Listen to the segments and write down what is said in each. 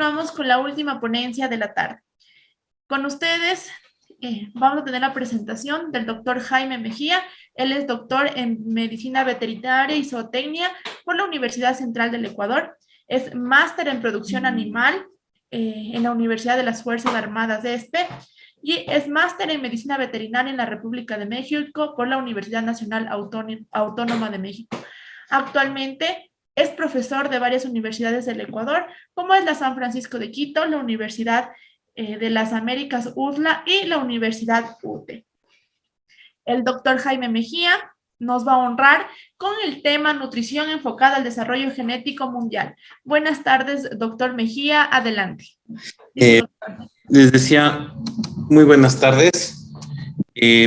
continuamos con la última ponencia de la tarde. Con ustedes vamos a tener la presentación del doctor Jaime Mejía. Él es doctor en Medicina Veterinaria y Zootecnia por la Universidad Central del Ecuador. Es máster en Producción Animal en la Universidad de las Fuerzas Armadas de y es máster en Medicina Veterinaria en la República de México por la Universidad Nacional Autónoma de México. Actualmente es profesor de varias universidades del Ecuador, como es la San Francisco de Quito, la Universidad de las Américas USLA y la Universidad UTE. El doctor Jaime Mejía nos va a honrar con el tema nutrición enfocada al desarrollo genético mundial. Buenas tardes, doctor Mejía, adelante. Les decía, muy buenas tardes.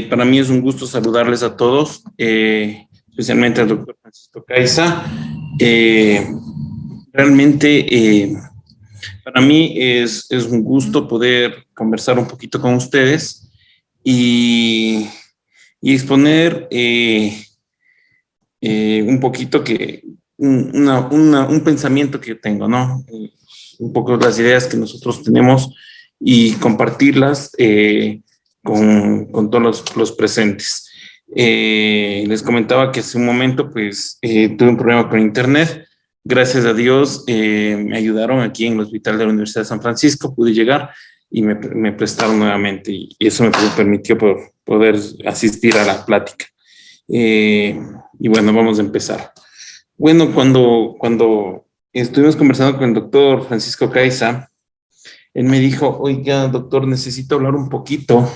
Para mí es un gusto saludarles a todos, especialmente al doctor Francisco Caiza. Realmente para mí es un gusto poder conversar un poquito con ustedes y exponer un poquito un pensamiento que yo tengo, ¿no? Un poco las ideas que nosotros tenemos y compartirlas con todos los presentes. Les comentaba que hace un momento pues tuve un problema con internet. Gracias a Dios me ayudaron aquí en el hospital de la Universidad de San Francisco, pude llegar y me prestaron nuevamente y eso me permitió poder asistir a la plática. Y bueno, vamos a empezar. Bueno, cuando estuvimos conversando con el doctor Francisco Caiza, él me dijo, oiga, doctor, necesito hablar un poquito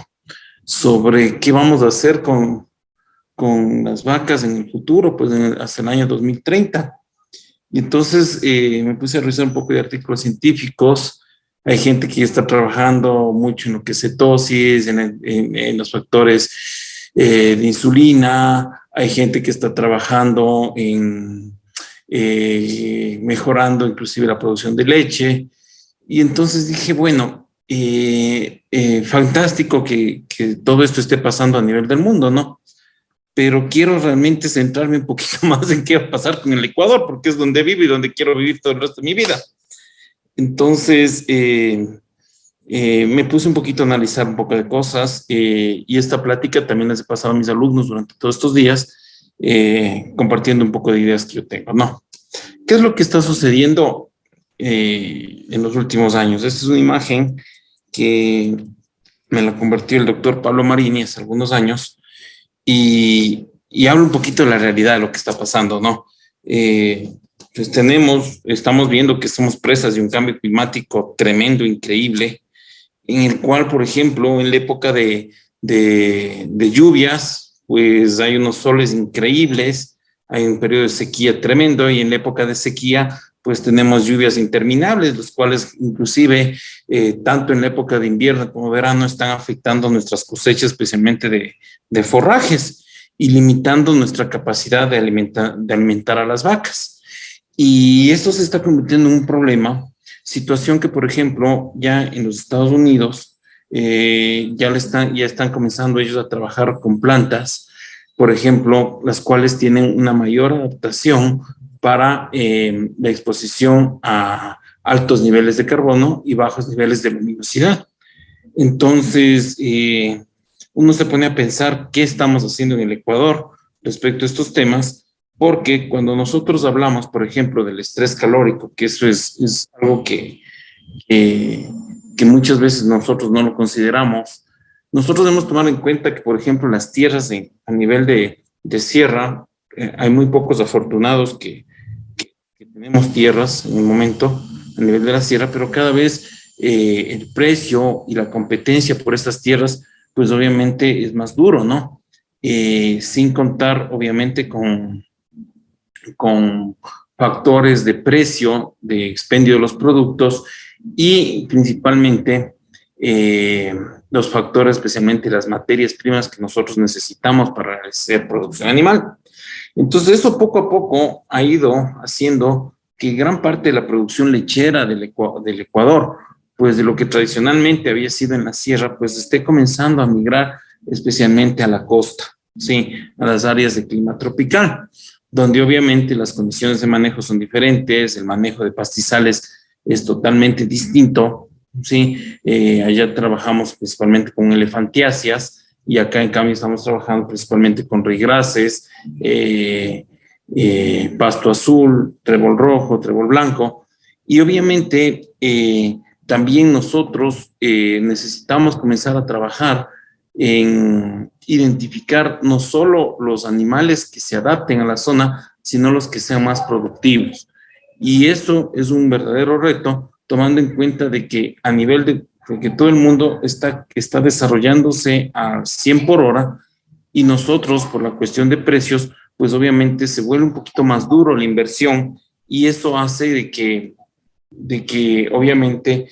sobre qué vamos a hacer con las vacas en el futuro, pues hasta el año 2030. Y entonces me puse a revisar un poco de artículos científicos. Hay gente que ya está trabajando mucho en lo que es cetosis, en los factores de insulina. Hay gente que está trabajando en mejorando inclusive la producción de leche. Y entonces dije, bueno, fantástico que todo esto esté pasando a nivel del mundo, ¿no? Pero quiero realmente centrarme un poquito más en qué va a pasar con el Ecuador, porque es donde vivo y donde quiero vivir todo el resto de mi vida. Entonces, me puse un poquito a analizar un poco de cosas y esta plática también les he pasado a mis alumnos durante todos estos días, compartiendo un poco de ideas que yo tengo, ¿no? ¿Qué es lo que está sucediendo en los últimos años? Esta es una imagen que me la compartió el doctor Pablo Marini hace algunos años y habla un poquito de la realidad de lo que está pasando, ¿no? Pues estamos viendo que somos presas de un cambio climático tremendo, increíble, en el cual, por ejemplo, en la época de lluvias, pues hay unos soles increíbles, hay un periodo de sequía tremendo y en la época de sequía pues tenemos lluvias interminables, los cuales inclusive tanto en la época de invierno como verano están afectando nuestras cosechas, especialmente de forrajes y limitando nuestra capacidad de alimentar a las vacas. Y esto se está convirtiendo en un problema, situación que, por ejemplo, ya en los Estados Unidos ya están comenzando ellos a trabajar con plantas, por ejemplo, las cuales tienen una mayor adaptación para la exposición a altos niveles de carbono y bajos niveles de luminosidad. Entonces, uno se pone a pensar qué estamos haciendo en el Ecuador respecto a estos temas, porque cuando nosotros hablamos, por ejemplo, del estrés calórico, que eso es algo que muchas veces nosotros no lo consideramos, nosotros debemos tomar en cuenta que, por ejemplo, las tierras a nivel de sierra, hay muy pocos afortunados que tenemos tierras en el momento a nivel de la sierra, pero cada vez el precio y la competencia por estas tierras, pues obviamente es más duro, ¿no? Sin contar, obviamente, con factores de precio, de expendio de los productos y principalmente los factores, especialmente las materias primas que nosotros necesitamos para hacer producción animal. Entonces, eso poco a poco ha ido haciendo que gran parte de la producción lechera del Ecuador, pues de lo que tradicionalmente había sido en la sierra, pues esté comenzando a migrar especialmente a la costa, ¿sí? A las áreas de clima tropical, donde obviamente las condiciones de manejo son diferentes, el manejo de pastizales es totalmente distinto, ¿sí? Allá trabajamos principalmente con elefantiáceas y acá en cambio estamos trabajando principalmente con reygrases, pasto azul, trébol rojo, trébol blanco, y obviamente también nosotros necesitamos comenzar a trabajar en identificar no solo los animales que se adapten a la zona, sino los que sean más productivos. Y eso es un verdadero reto, tomando en cuenta de que a nivel de que todo el mundo está desarrollándose a 100 por hora y nosotros, por la cuestión de precios, pues obviamente se vuelve un poquito más duro la inversión y eso hace de que obviamente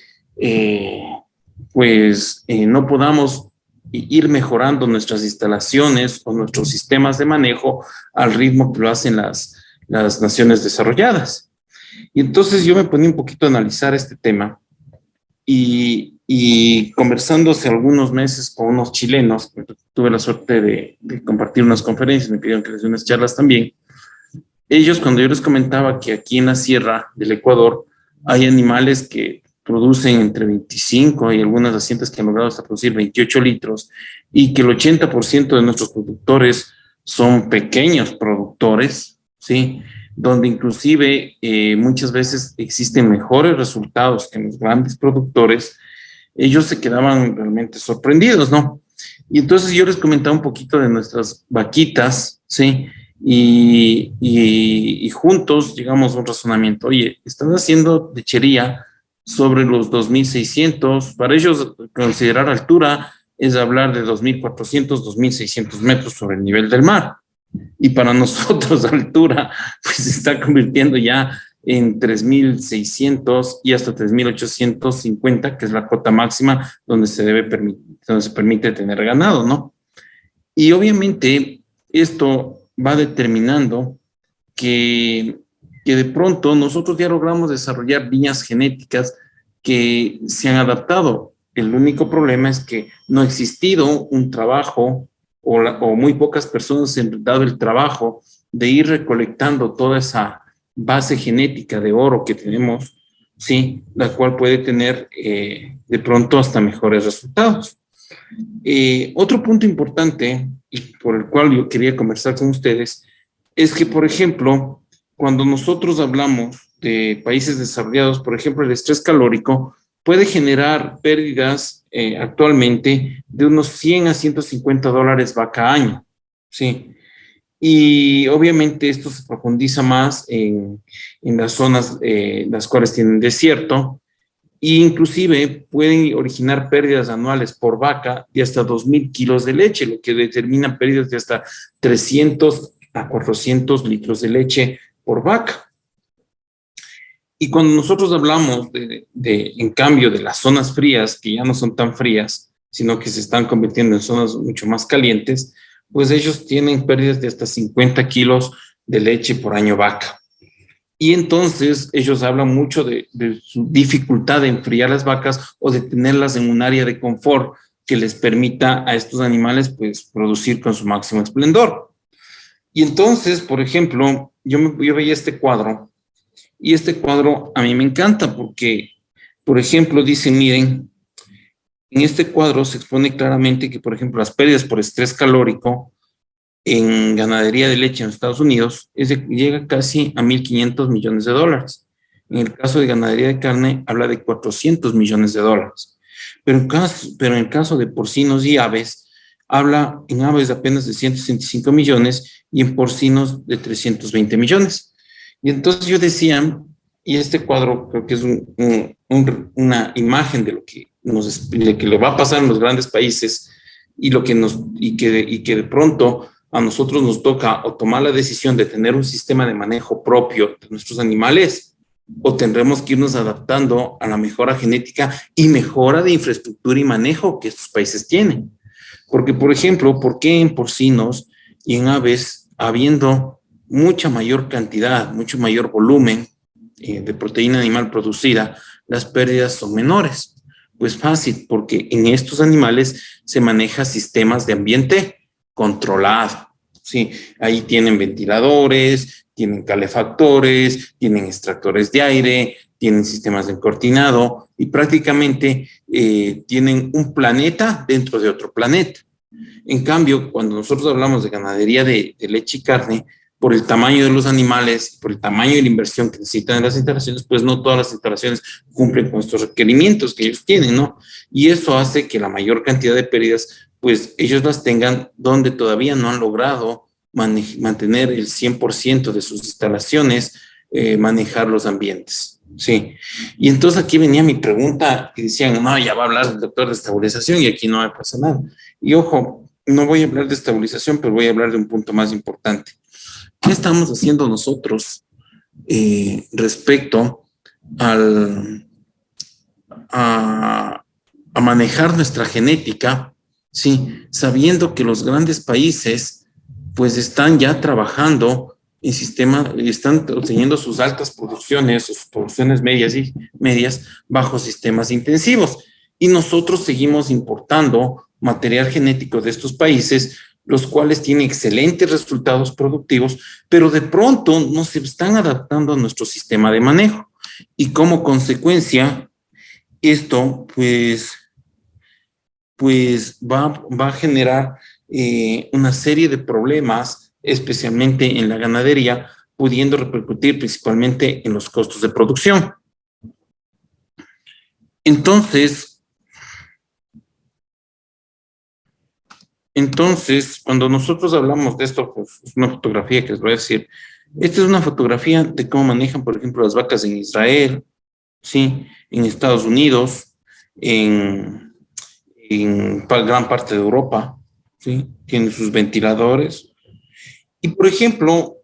no podamos ir mejorando nuestras instalaciones o nuestros sistemas de manejo al ritmo que lo hacen las naciones desarrolladas. Y entonces yo me ponía un poquito a analizar este tema y conversando hace algunos meses con unos chilenos, tuve la suerte de compartir unas conferencias, me pidieron que les dé unas charlas también. Ellos, cuando yo les comentaba que aquí en la sierra del Ecuador hay animales que producen entre 25 y algunas haciendas que han logrado hasta producir 28 litros y que el 80% de nuestros productores son pequeños productores, ¿sí? Donde inclusive muchas veces existen mejores resultados que los grandes productores, ellos se quedaban realmente sorprendidos, ¿no? Y entonces yo les comentaba un poquito de nuestras vaquitas, ¿sí? Y juntos llegamos a un razonamiento. Oye, están haciendo lechería sobre los 2.600. Para ellos, considerar altura es hablar de 2.400, 2.600 metros sobre el nivel del mar. Y para nosotros, altura, pues se está convirtiendo ya en 3.600 y hasta 3.850, que es la cota máxima donde donde se permite tener ganado, ¿no? Y obviamente esto va determinando que de pronto nosotros ya logramos desarrollar líneas genéticas que se han adaptado. El único problema es que no ha existido un trabajo o muy pocas personas se han dado el trabajo de ir recolectando toda esa base genética de oro que tenemos, ¿sí? La cual puede tener de pronto hasta mejores resultados. Otro punto importante y por el cual yo quería conversar con ustedes es que, por ejemplo, cuando nosotros hablamos de países desarrollados, por ejemplo, el estrés calórico puede generar pérdidas actualmente de unos 100 a 150 dólares vaca año, ¿sí? Y obviamente esto se profundiza más en las zonas las cuales tienen desierto, e inclusive pueden originar pérdidas anuales por vaca de hasta 2.000 kilos de leche, lo que determina pérdidas de hasta 300 a 400 litros de leche por vaca. Y cuando nosotros hablamos en cambio, de las zonas frías, que ya no son tan frías, sino que se están convirtiendo en zonas mucho más calientes, pues ellos tienen pérdidas de hasta 50 kilos de leche por año vaca. Y entonces ellos hablan mucho de su dificultad de enfriar las vacas o de tenerlas en un área de confort que les permita a estos animales pues producir con su máximo esplendor. Y entonces, por ejemplo, yo veía este cuadro y este cuadro a mí me encanta porque, por ejemplo, dice, miren, en este cuadro se expone claramente que, por ejemplo, las pérdidas por estrés calórico en ganadería de leche en Estados Unidos llega casi a 1.500 millones de dólares. En el caso de ganadería de carne, habla de 400 millones de dólares. Pero en el caso de porcinos y aves, habla en aves apenas de 165 millones y en porcinos de 320 millones. Y entonces yo decía, y este cuadro creo que es una imagen de lo que le va a pasar en los grandes países y que de pronto a nosotros nos toca o tomar la decisión de tener un sistema de manejo propio de nuestros animales o tendremos que irnos adaptando a la mejora genética y mejora de infraestructura y manejo que estos países tienen. Porque, por ejemplo, ¿por qué en porcinos y en aves, habiendo mucha mayor cantidad, mucho mayor volumen de proteína animal producida, las pérdidas son menores? Pues fácil, porque en estos animales se maneja sistemas de ambiente controlado, ¿sí? Ahí tienen ventiladores, tienen calefactores, tienen extractores de aire, tienen sistemas de encortinado y prácticamente tienen un planeta dentro de otro planeta. En cambio, cuando nosotros hablamos de ganadería de leche y carne, por el tamaño de los animales, por el tamaño de la inversión que necesitan en las instalaciones, pues no todas las instalaciones cumplen con estos requerimientos que ellos tienen, ¿no? Y eso hace que la mayor cantidad de pérdidas, pues ellos las tengan donde todavía no han logrado mantener el 100% de sus instalaciones, manejar los ambientes, ¿sí? Y entonces aquí venía mi pregunta y decían, no, ya va a hablar el doctor de estabilización y aquí no me pasa nada. Y ojo, no voy a hablar de estabilización, pero voy a hablar de un punto más importante. ¿Qué estamos haciendo nosotros respecto a manejar nuestra genética, sí, sabiendo que los grandes países pues están ya trabajando en sistema, están obteniendo sus altas producciones, sus producciones medias bajo sistemas intensivos? Y nosotros seguimos importando material genético de estos países, los cuales tienen excelentes resultados productivos, pero de pronto no se están adaptando a nuestro sistema de manejo. Y como consecuencia, esto pues va a generar una serie de problemas, especialmente en la ganadería, pudiendo repercutir principalmente en los costos de producción. Entonces, cuando nosotros hablamos de esto, pues es una fotografía que les voy a decir. Esta es una fotografía de cómo manejan, por ejemplo, las vacas en Israel, ¿sí? En Estados Unidos, en gran parte de Europa, ¿sí? Tienen sus ventiladores. Y, por ejemplo,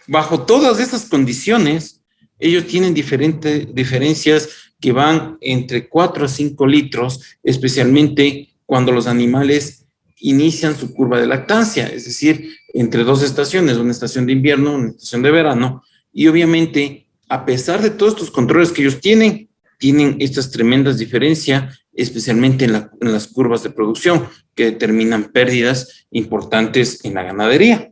bajo todas esas condiciones, ellos tienen diferencias que van entre 4 a 5 litros, especialmente cuando los animales inician su curva de lactancia, es decir, entre dos estaciones, una estación de invierno, una estación de verano, y obviamente, a pesar de todos estos controles que ellos tienen estas tremendas diferencias, especialmente en las curvas de producción, que determinan pérdidas importantes en la ganadería.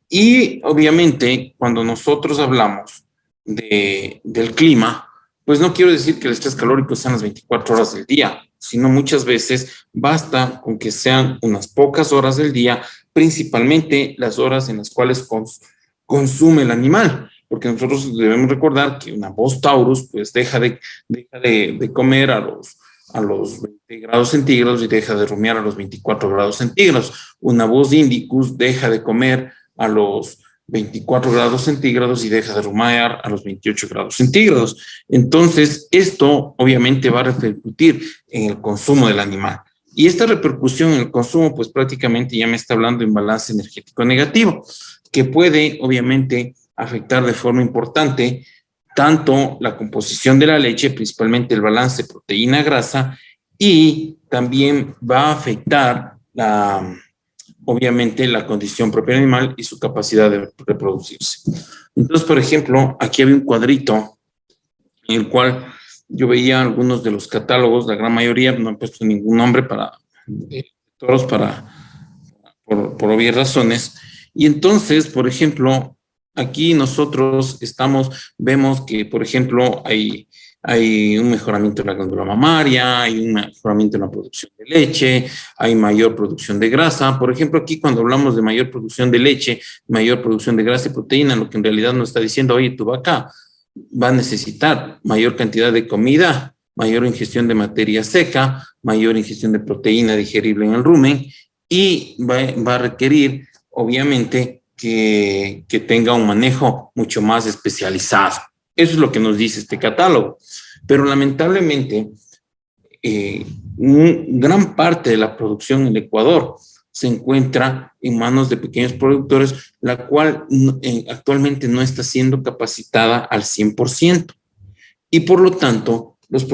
Y obviamente, cuando nosotros hablamos del clima, pues no quiero decir que el estrés calórico sean las 24 horas del día, sino muchas veces basta con que sean unas pocas horas del día, principalmente las horas en las cuales consume el animal, porque nosotros debemos recordar que una Bos Taurus pues deja de comer a los 20 grados centígrados y deja de rumiar a los 24 grados centígrados. Una Bos Indicus deja de comer a los 24 grados centígrados y deja de rumiar a los 28 grados centígrados. Entonces, esto obviamente va a repercutir en el consumo del animal. Y esta repercusión en el consumo, pues prácticamente ya me está hablando de un balance energético negativo, que puede obviamente afectar de forma importante tanto la composición de la leche, principalmente el balance proteína-grasa, y también va a afectar obviamente la condición propia del animal y su capacidad de reproducirse. Entonces, por ejemplo, aquí había un cuadrito en el cual yo veía algunos de los catálogos, la gran mayoría, no he puesto ningún nombre para todos por obvias razones. Y entonces, por ejemplo, aquí nosotros vemos que, por ejemplo, hay un mejoramiento de la glándula mamaria, hay un mejoramiento en la producción de leche, hay mayor producción de grasa. Por ejemplo, aquí cuando hablamos de mayor producción de leche, mayor producción de grasa y proteína, lo que en realidad nos está diciendo, oye, tu vaca va a necesitar mayor cantidad de comida, mayor ingestión de materia seca, mayor ingestión de proteína digerible en el rumen y va a requerir, obviamente, que tenga un manejo mucho más especializado. Eso es lo que nos dice este catálogo. Pero lamentablemente, gran parte de la producción en el Ecuador se encuentra en manos de pequeños productores, la cual actualmente no está siendo capacitada al 100%. Y por lo tanto, los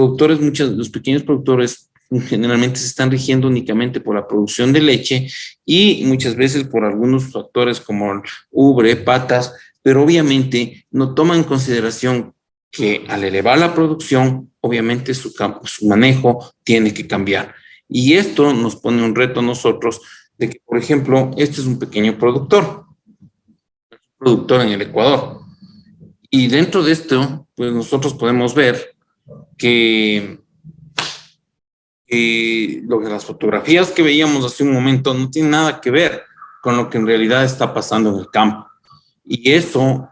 pequeños productores generalmente se están rigiendo únicamente por la producción de leche y muchas veces por algunos factores como ubre, patas, pero obviamente no toman en consideración que al elevar la producción, obviamente su manejo tiene que cambiar. Y esto nos pone un reto a nosotros de que, por ejemplo, este es un pequeño productor en el Ecuador. Y dentro de esto, pues nosotros podemos ver que lo que las fotografías que veíamos hace un momento no tienen nada que ver con lo que en realidad está pasando en el campo. Y eso,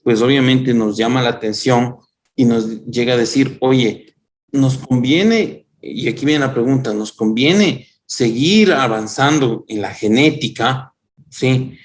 pues obviamente nos llama la atención y nos llega a decir, oye, nos conviene, y aquí viene la pregunta, ¿nos conviene seguir avanzando en la genética, sí,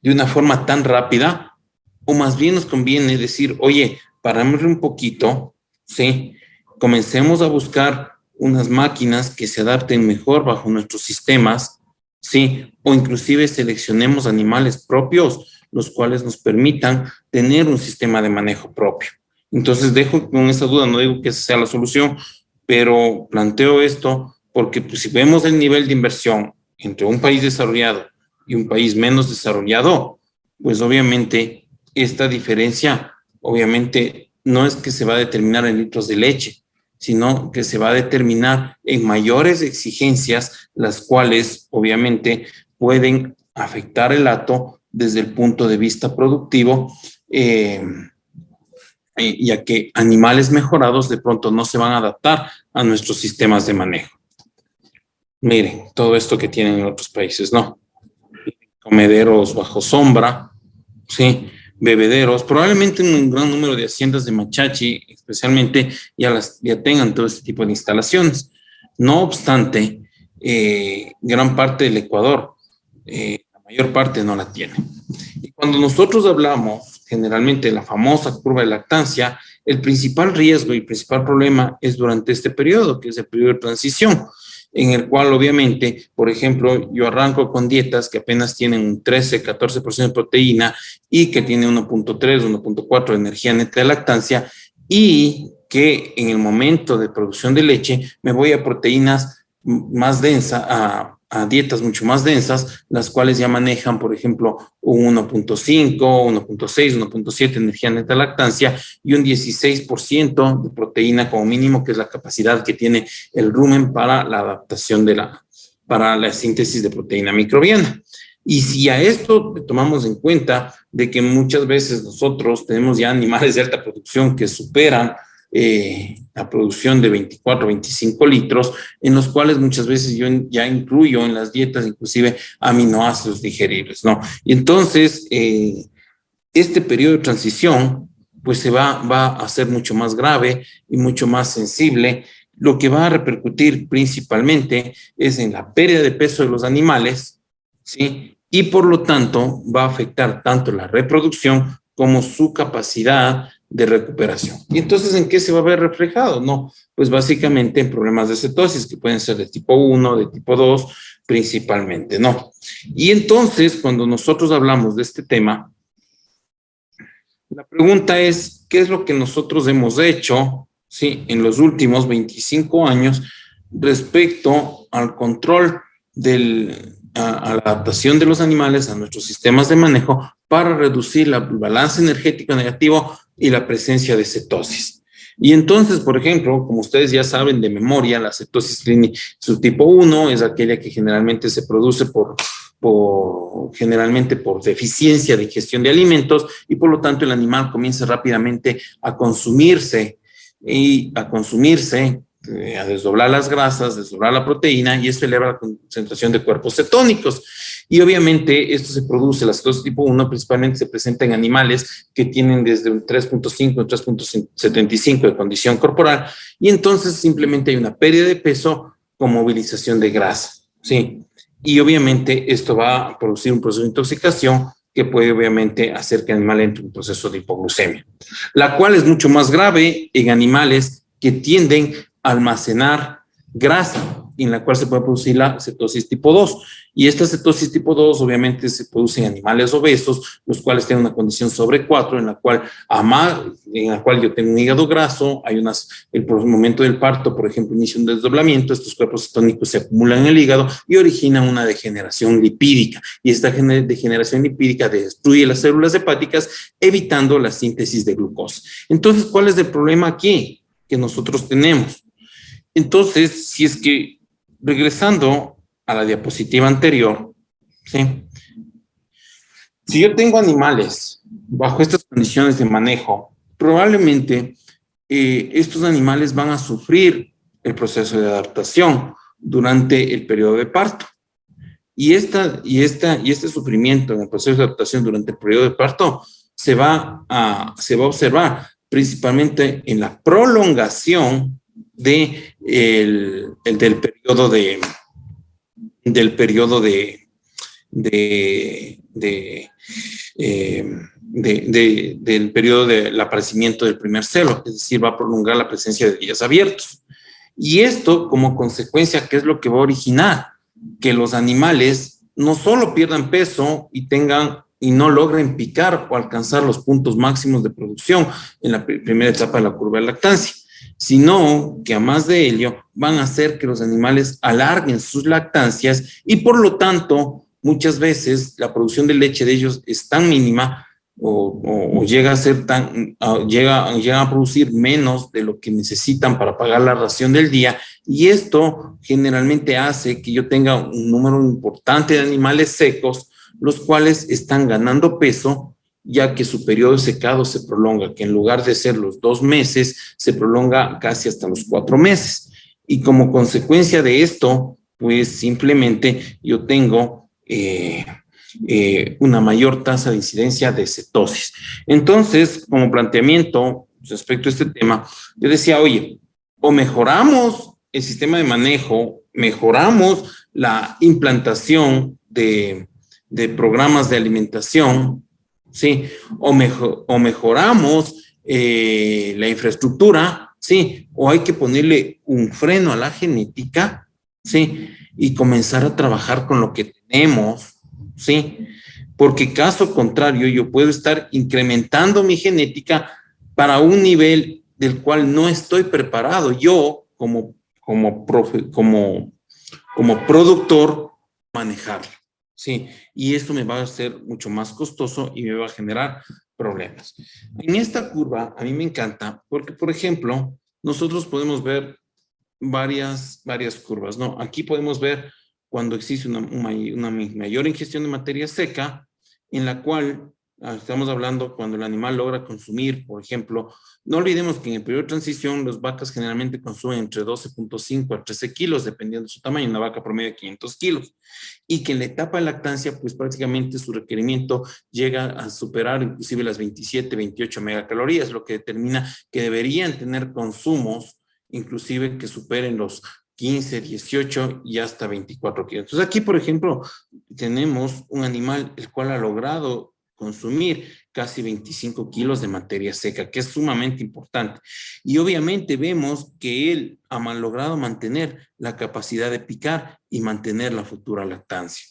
de una forma tan rápida? O más bien nos conviene decir, oye, parámosle un poquito, sí, comencemos a buscar unas máquinas que se adapten mejor bajo nuestros sistemas, sí, o inclusive seleccionemos animales propios, los cuales nos permitan tener un sistema de manejo propio. Entonces dejo con esa duda, no digo que esa sea la solución, pero planteo esto porque pues, si vemos el nivel de inversión entre un país desarrollado y un país menos desarrollado, pues obviamente esta diferencia, obviamente no es que se va a determinar en litros de leche, sino que se va a determinar en mayores exigencias, las cuales obviamente pueden afectar el hato desde el punto de vista productivo, ya que animales mejorados de pronto no se van a adaptar a nuestros sistemas de manejo. Miren, todo esto que tienen en otros países, ¿no? Comederos bajo sombra, ¿sí? Bebederos, probablemente un gran número de haciendas de machachi, especialmente, ya tengan todo este tipo de instalaciones. No obstante, gran parte del Ecuador, la mayor parte no la tiene. Y cuando nosotros hablamos generalmente de la famosa curva de lactancia, el principal riesgo y principal problema es durante este periodo, que es el periodo de transición, en el cual obviamente, por ejemplo, yo arranco con dietas que apenas tienen un 13, 14% de proteína y que tienen 1.3, 1.4 de energía neta de lactancia, y que en el momento de producción de leche me voy a proteínas más densas, a dietas mucho más densas, las cuales ya manejan, por ejemplo, un 1.5, 1.6, 1.7 energía neta de lactancia y un 16% de proteína como mínimo, que es la capacidad que tiene el rumen para la adaptación para la síntesis de proteína microbiana. Y si a esto tomamos en cuenta de que muchas veces nosotros tenemos ya animales de alta producción que superan la producción de 24, 25 litros, en los cuales muchas veces yo ya incluyo en las dietas inclusive aminoácidos digeribles, ¿no? Y entonces, este periodo de transición, pues se va a hacer mucho más grave y mucho más sensible. Lo que va a repercutir principalmente es en la pérdida de peso de los animales, ¿sí? Y por lo tanto va a afectar tanto la reproducción como su capacidad de recuperación. ¿Y entonces en qué se va a ver reflejado? No, pues básicamente en problemas de cetosis, que pueden ser de tipo 1, de tipo 2, principalmente, ¿no? Y entonces, cuando nosotros hablamos de este tema, la pregunta es, ¿qué es lo que nosotros hemos hecho, sí, en los últimos 25 años respecto al control a la adaptación de los animales a nuestros sistemas de manejo para reducir el balance energético negativo y la presencia de cetosis? Y entonces, por ejemplo, como ustedes ya saben de memoria, la cetosis clínica subtipo 1 es aquella que generalmente se produce generalmente por deficiencia de ingestión de alimentos, y por lo tanto el animal comienza rápidamente a consumirse, a desdoblar las grasas, desdoblar la proteína, y eso eleva la concentración de cuerpos cetónicos. Y obviamente esto se produce, la cetosis tipo 1 principalmente se presenta en animales que tienen desde un 3.5 a 3.75 de condición corporal, y entonces simplemente hay una pérdida de peso con movilización de grasa, ¿sí? Y obviamente esto va a producir un proceso de intoxicación que puede obviamente hacer que el animal entre en un proceso de hipoglucemia, la cual es mucho más grave en animales que tienden a almacenar grasa, en la cual se puede producir la cetosis tipo 2. Y esta cetosis tipo 2 obviamente se produce en animales obesos, los cuales tienen una condición sobre 4, en la cual yo tengo un hígado graso, el momento del parto, por ejemplo, inicia un desdoblamiento, estos cuerpos cetónicos se acumulan en el hígado y originan una degeneración lipídica. Y esta degeneración lipídica destruye las células hepáticas, evitando la síntesis de glucosa. Entonces, ¿cuál es el problema aquí que nosotros tenemos? Entonces, si es que regresando a la diapositiva anterior, ¿sí? Si yo tengo animales bajo estas condiciones de manejo, probablemente estos animales van a sufrir el proceso de adaptación durante el periodo de parto. Y este sufrimiento en el proceso de adaptación durante el periodo de parto se va a observar principalmente en la prolongación del periodo del periodo del aparecimiento del primer celo, es decir, va a prolongar la presencia de días abiertos. Y esto, como consecuencia, ¿qué es lo que va a originar? Que los animales no solo pierdan peso y no logren picar o alcanzar los puntos máximos de producción en la primera etapa de la curva de lactancia, sino que a más de ello van a hacer que los animales alarguen sus lactancias y por lo tanto muchas veces la producción de leche de ellos es tan mínima o llega a ser llega a producir menos de lo que necesitan para pagar la ración del día, y esto generalmente hace que yo tenga un número importante de animales secos, los cuales están ganando peso, ya que su periodo de secado se prolonga, que en lugar de ser los 2 meses, se prolonga casi hasta los 4 meses. Y como consecuencia de esto, pues simplemente yo tengo una mayor tasa de incidencia de cetosis. Entonces, como planteamiento respecto a este tema, yo decía, oye, o mejoramos el sistema de manejo, mejoramos la implantación de programas de alimentación, ¿sí? O mejoramos la infraestructura, ¿sí? O hay que ponerle un freno a la genética, ¿sí? Y comenzar a trabajar con lo que tenemos, ¿sí? Porque caso contrario, yo puedo estar incrementando mi genética para un nivel del cual no estoy preparado yo como productor manejarlo, ¿sí? Y eso me va a ser mucho más costoso y me va a generar problemas. En esta curva a mí me encanta porque, por ejemplo, nosotros podemos ver varias curvas, ¿no? Aquí podemos ver cuando existe una mayor ingestión de materia seca, en la cual estamos hablando cuando el animal logra consumir, por ejemplo, no olvidemos que en el periodo de transición las vacas generalmente consumen entre 12.5 a 13 kilos, dependiendo de su tamaño, una vaca promedio de 500 kilos, y que en la etapa de lactancia, pues prácticamente su requerimiento llega a superar inclusive las 27, 28 megacalorías, lo que determina que deberían tener consumos inclusive que superen los 15, 18 y hasta 24 kilos. Entonces aquí, por ejemplo, tenemos un animal el cual ha logrado consumir casi 25 kilos de materia seca, que es sumamente importante. Y obviamente vemos que él ha logrado mantener la capacidad de picar y mantener la futura lactancia.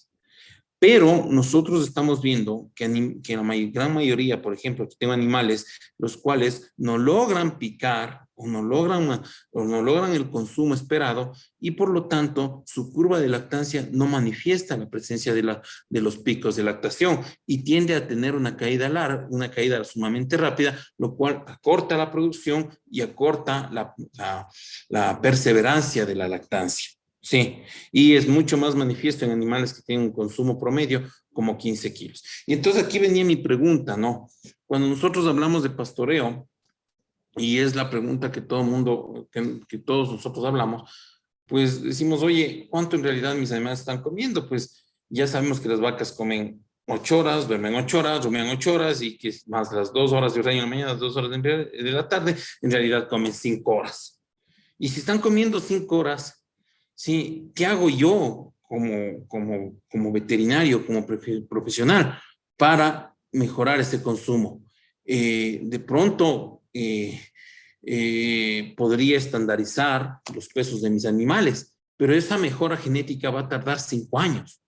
Pero nosotros estamos viendo que la gran mayoría, por ejemplo, aquí tengo animales los cuales no logran picar o no logran el consumo esperado, y por lo tanto su curva de lactancia no manifiesta la presencia de los picos de lactación y tiende a tener una caída sumamente rápida, lo cual acorta la producción y acorta la perseverancia de la lactancia. Sí, y es mucho más manifiesto en animales que tienen un consumo promedio como 15 kilos. Y entonces aquí venía mi pregunta, ¿no? Cuando nosotros hablamos de pastoreo, y es la pregunta que todo mundo, que todos nosotros hablamos, pues decimos, oye, ¿cuánto en realidad mis animales están comiendo? Pues ya sabemos que las vacas comen 8 horas, duermen 8 horas, rumian 8 horas, y que más las 2 horas de ordeño en la mañana, las 2 horas de la tarde, en realidad comen 5 horas. Y si están comiendo 5 horas, ¿sí? ¿Qué hago yo como veterinario, como profesional para mejorar ese consumo? De pronto podría estandarizar los pesos de mis animales, pero esa mejora genética va a tardar 5 años,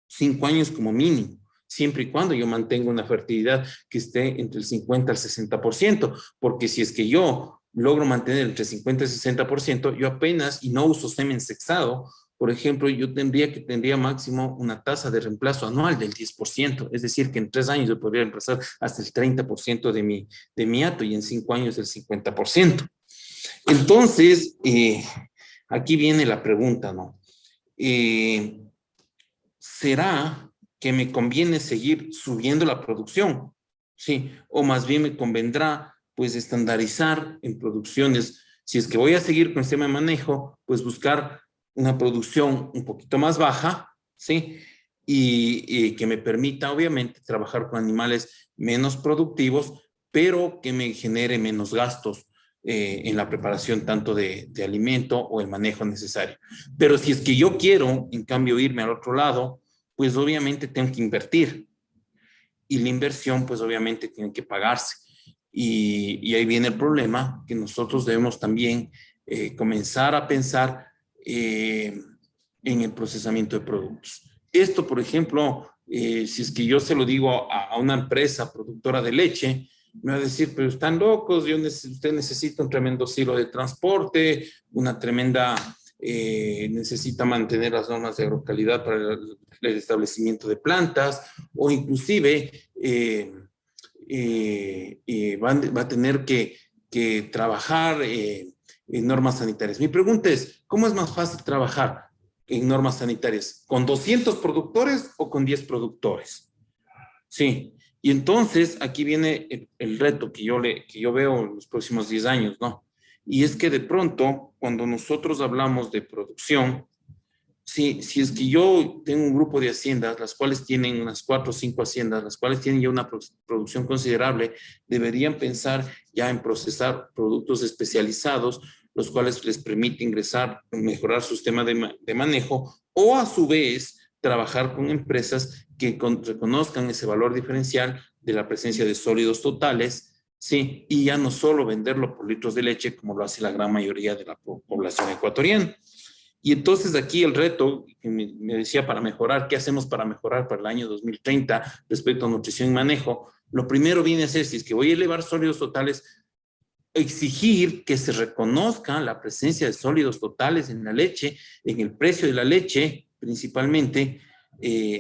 5 años como mínimo, siempre y cuando yo mantenga una fertilidad que esté entre el 50 al 60%, porque si es que yo logro mantener entre 50 y 60%, yo apenas, y no uso semen sexado, por ejemplo, yo tendría máximo una tasa de reemplazo anual del 10%, es decir, que en 3 años yo podría reemplazar hasta el 30% de mi hato, y en 5 años el 50%. Entonces, aquí viene la pregunta, ¿no? ¿Será que me conviene seguir subiendo la producción? Sí, o más bien me convendrá pues estandarizar en producciones. Si es que voy a seguir con el sistema de manejo, pues buscar una producción un poquito más baja, ¿sí? Y que me permita, obviamente, trabajar con animales menos productivos, pero que me genere menos gastos en la preparación tanto de alimento o el manejo necesario. Pero si es que yo quiero, en cambio, irme al otro lado, pues obviamente tengo que invertir. Y la inversión, pues obviamente tiene que pagarse. Y ahí viene el problema, que nosotros debemos también comenzar a pensar en el procesamiento de productos. Esto, por ejemplo, si es que yo se lo digo a una empresa productora de leche, me va a decir, pero están locos, usted necesita un tremendo silo de transporte, una tremenda, necesita mantener las normas de agrocalidad para el establecimiento de plantas, o inclusive va a tener que trabajar en normas sanitarias. Mi pregunta es, ¿cómo es más fácil trabajar en normas sanitarias? ¿Con 200 productores o con 10 productores? Sí, y entonces aquí viene el reto que yo veo en los próximos 10 años, ¿no? Y es que de pronto, cuando nosotros hablamos de producción, si es que yo tengo un grupo de haciendas, las cuales tienen unas 4 o 5 haciendas, las cuales tienen ya una producción considerable, deberían pensar ya en procesar productos especializados, los cuales les permite ingresar, mejorar su sistema de manejo, o a su vez trabajar con empresas que reconozcan ese valor diferencial de la presencia de sólidos totales, sí, y ya no solo venderlo por litros de leche como lo hace la gran mayoría de la población ecuatoriana. Y entonces aquí el reto, que me decía para mejorar, ¿qué hacemos para mejorar para el año 2030 respecto a nutrición y manejo? Lo primero viene a ser, si es que voy a elevar sólidos totales, exigir que se reconozca la presencia de sólidos totales en la leche, en el precio de la leche, principalmente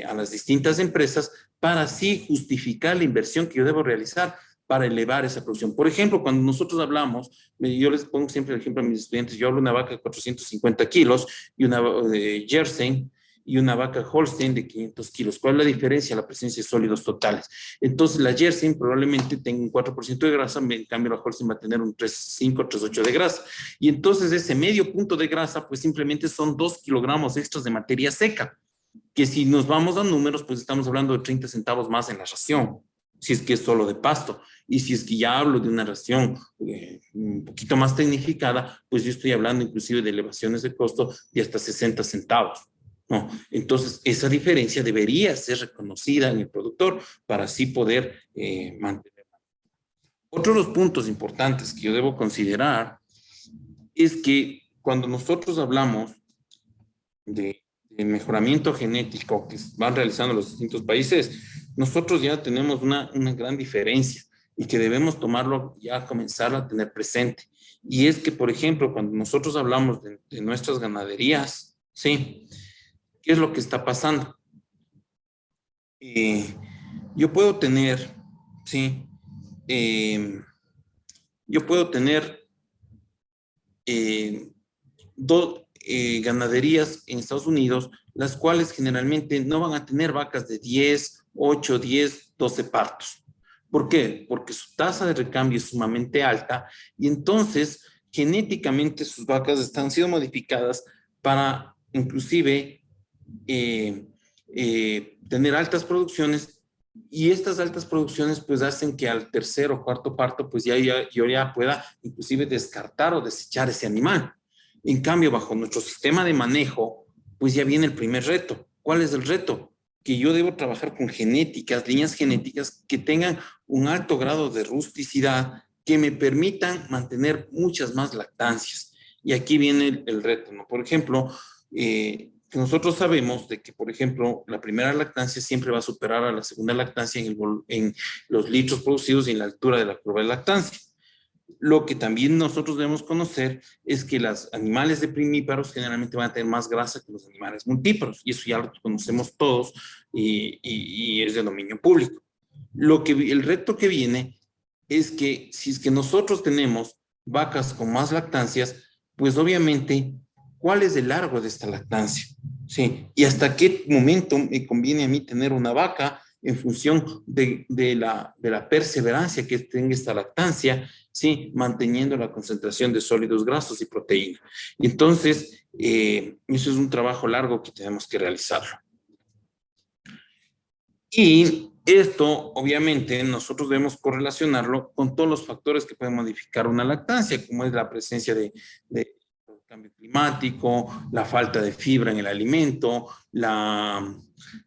a las distintas empresas, para así justificar la inversión que yo debo realizar para elevar esa producción. Por ejemplo, cuando nosotros hablamos, yo les pongo siempre el ejemplo a mis estudiantes, yo hablo de una vaca de 450 kilos y una de Jersey y una vaca Holstein de 500 kilos. ¿Cuál es la diferencia? La presencia de sólidos totales. Entonces, la Jersey probablemente tenga un 4% de grasa, en cambio la Holstein va a tener un 3,5, 3,8 de grasa. Y entonces ese medio punto de grasa, pues simplemente son 2 kilogramos extras de materia seca, que si nos vamos a números, pues estamos hablando de 30 centavos más en la ración, si es que es solo de pasto. Y si es que ya hablo de una ración un poquito más tecnificada, pues yo estoy hablando inclusive de elevaciones de costo de hasta 60 centavos. ¿No? Entonces, esa diferencia debería ser reconocida en el productor para así poder mantener. Otro de los puntos importantes que yo debo considerar es que cuando nosotros hablamos de mejoramiento genético que van realizando los distintos países, nosotros ya tenemos una gran diferencia y que debemos tomarlo ya, comenzar a tener presente. Y es que, por ejemplo, cuando nosotros hablamos de nuestras ganaderías, ¿sí? ¿Qué es lo que está pasando? Yo puedo tener, ¿sí? Yo puedo tener dos ganaderías en Estados Unidos, las cuales generalmente no van a tener vacas de 10, 8, 10, 12 partos. ¿Por qué? Porque su tasa de recambio es sumamente alta y entonces genéticamente sus vacas están siendo modificadas para inclusive tener altas producciones, y estas altas producciones pues hacen que al tercer o cuarto parto pues yo ya pueda inclusive descartar o desechar ese animal. En cambio, bajo nuestro sistema de manejo, pues ya viene el primer reto. ¿Cuál es el reto? Que yo debo trabajar con genéticas, líneas genéticas que tengan un alto grado de rusticidad, que me permitan mantener muchas más lactancias. Y aquí viene el reto, ¿no? Por ejemplo, nosotros sabemos de que, por ejemplo, la primera lactancia siempre va a superar a la segunda lactancia en los litros producidos y en la altura de la curva de lactancia. Lo que también nosotros debemos conocer es que los animales de primíparos generalmente van a tener más grasa que los animales multíparos, y eso ya lo conocemos todos y es de dominio público. El reto que viene es que si es que nosotros tenemos vacas con más lactancias, pues obviamente, ¿cuál es el largo de esta lactancia? Sí, y hasta qué momento me conviene a mí tener una vaca en función de la perseverancia que tenga esta lactancia ¿sí? Manteniendo la concentración de sólidos grasos y proteína. Entonces, eso es un trabajo largo que tenemos que realizarlo. Y esto, obviamente, nosotros debemos correlacionarlo con todos los factores que pueden modificar una lactancia, como es la presencia de cambio climático, la falta de fibra en el alimento,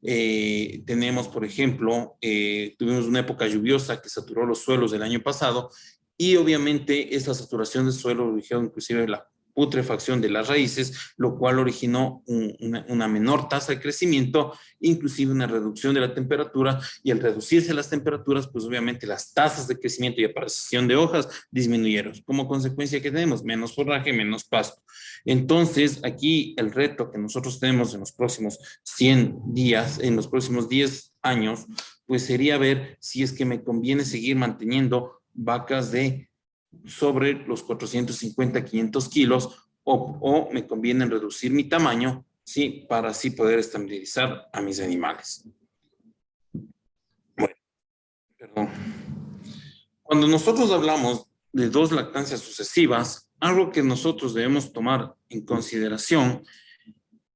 tenemos, por ejemplo, tuvimos una época lluviosa que saturó los suelos del año pasado y obviamente esa saturación del suelo originó inclusive la putrefacción de las raíces, lo cual originó una menor tasa de crecimiento, inclusive una reducción de la temperatura, y al reducirse las temperaturas, pues obviamente las tasas de crecimiento y aparición de hojas disminuyeron. Como consecuencia que tenemos menos forraje, menos pasto. Entonces, aquí el reto que nosotros tenemos en los próximos 100 días, en los próximos 10 años, pues sería ver si es que me conviene seguir manteniendo vacas de sobre los 450, 500 kilos o me conviene reducir mi tamaño, ¿sí? Para así poder estabilizar a mis animales. Bueno, perdón. Cuando nosotros hablamos de dos lactancias sucesivas, algo que nosotros debemos tomar en consideración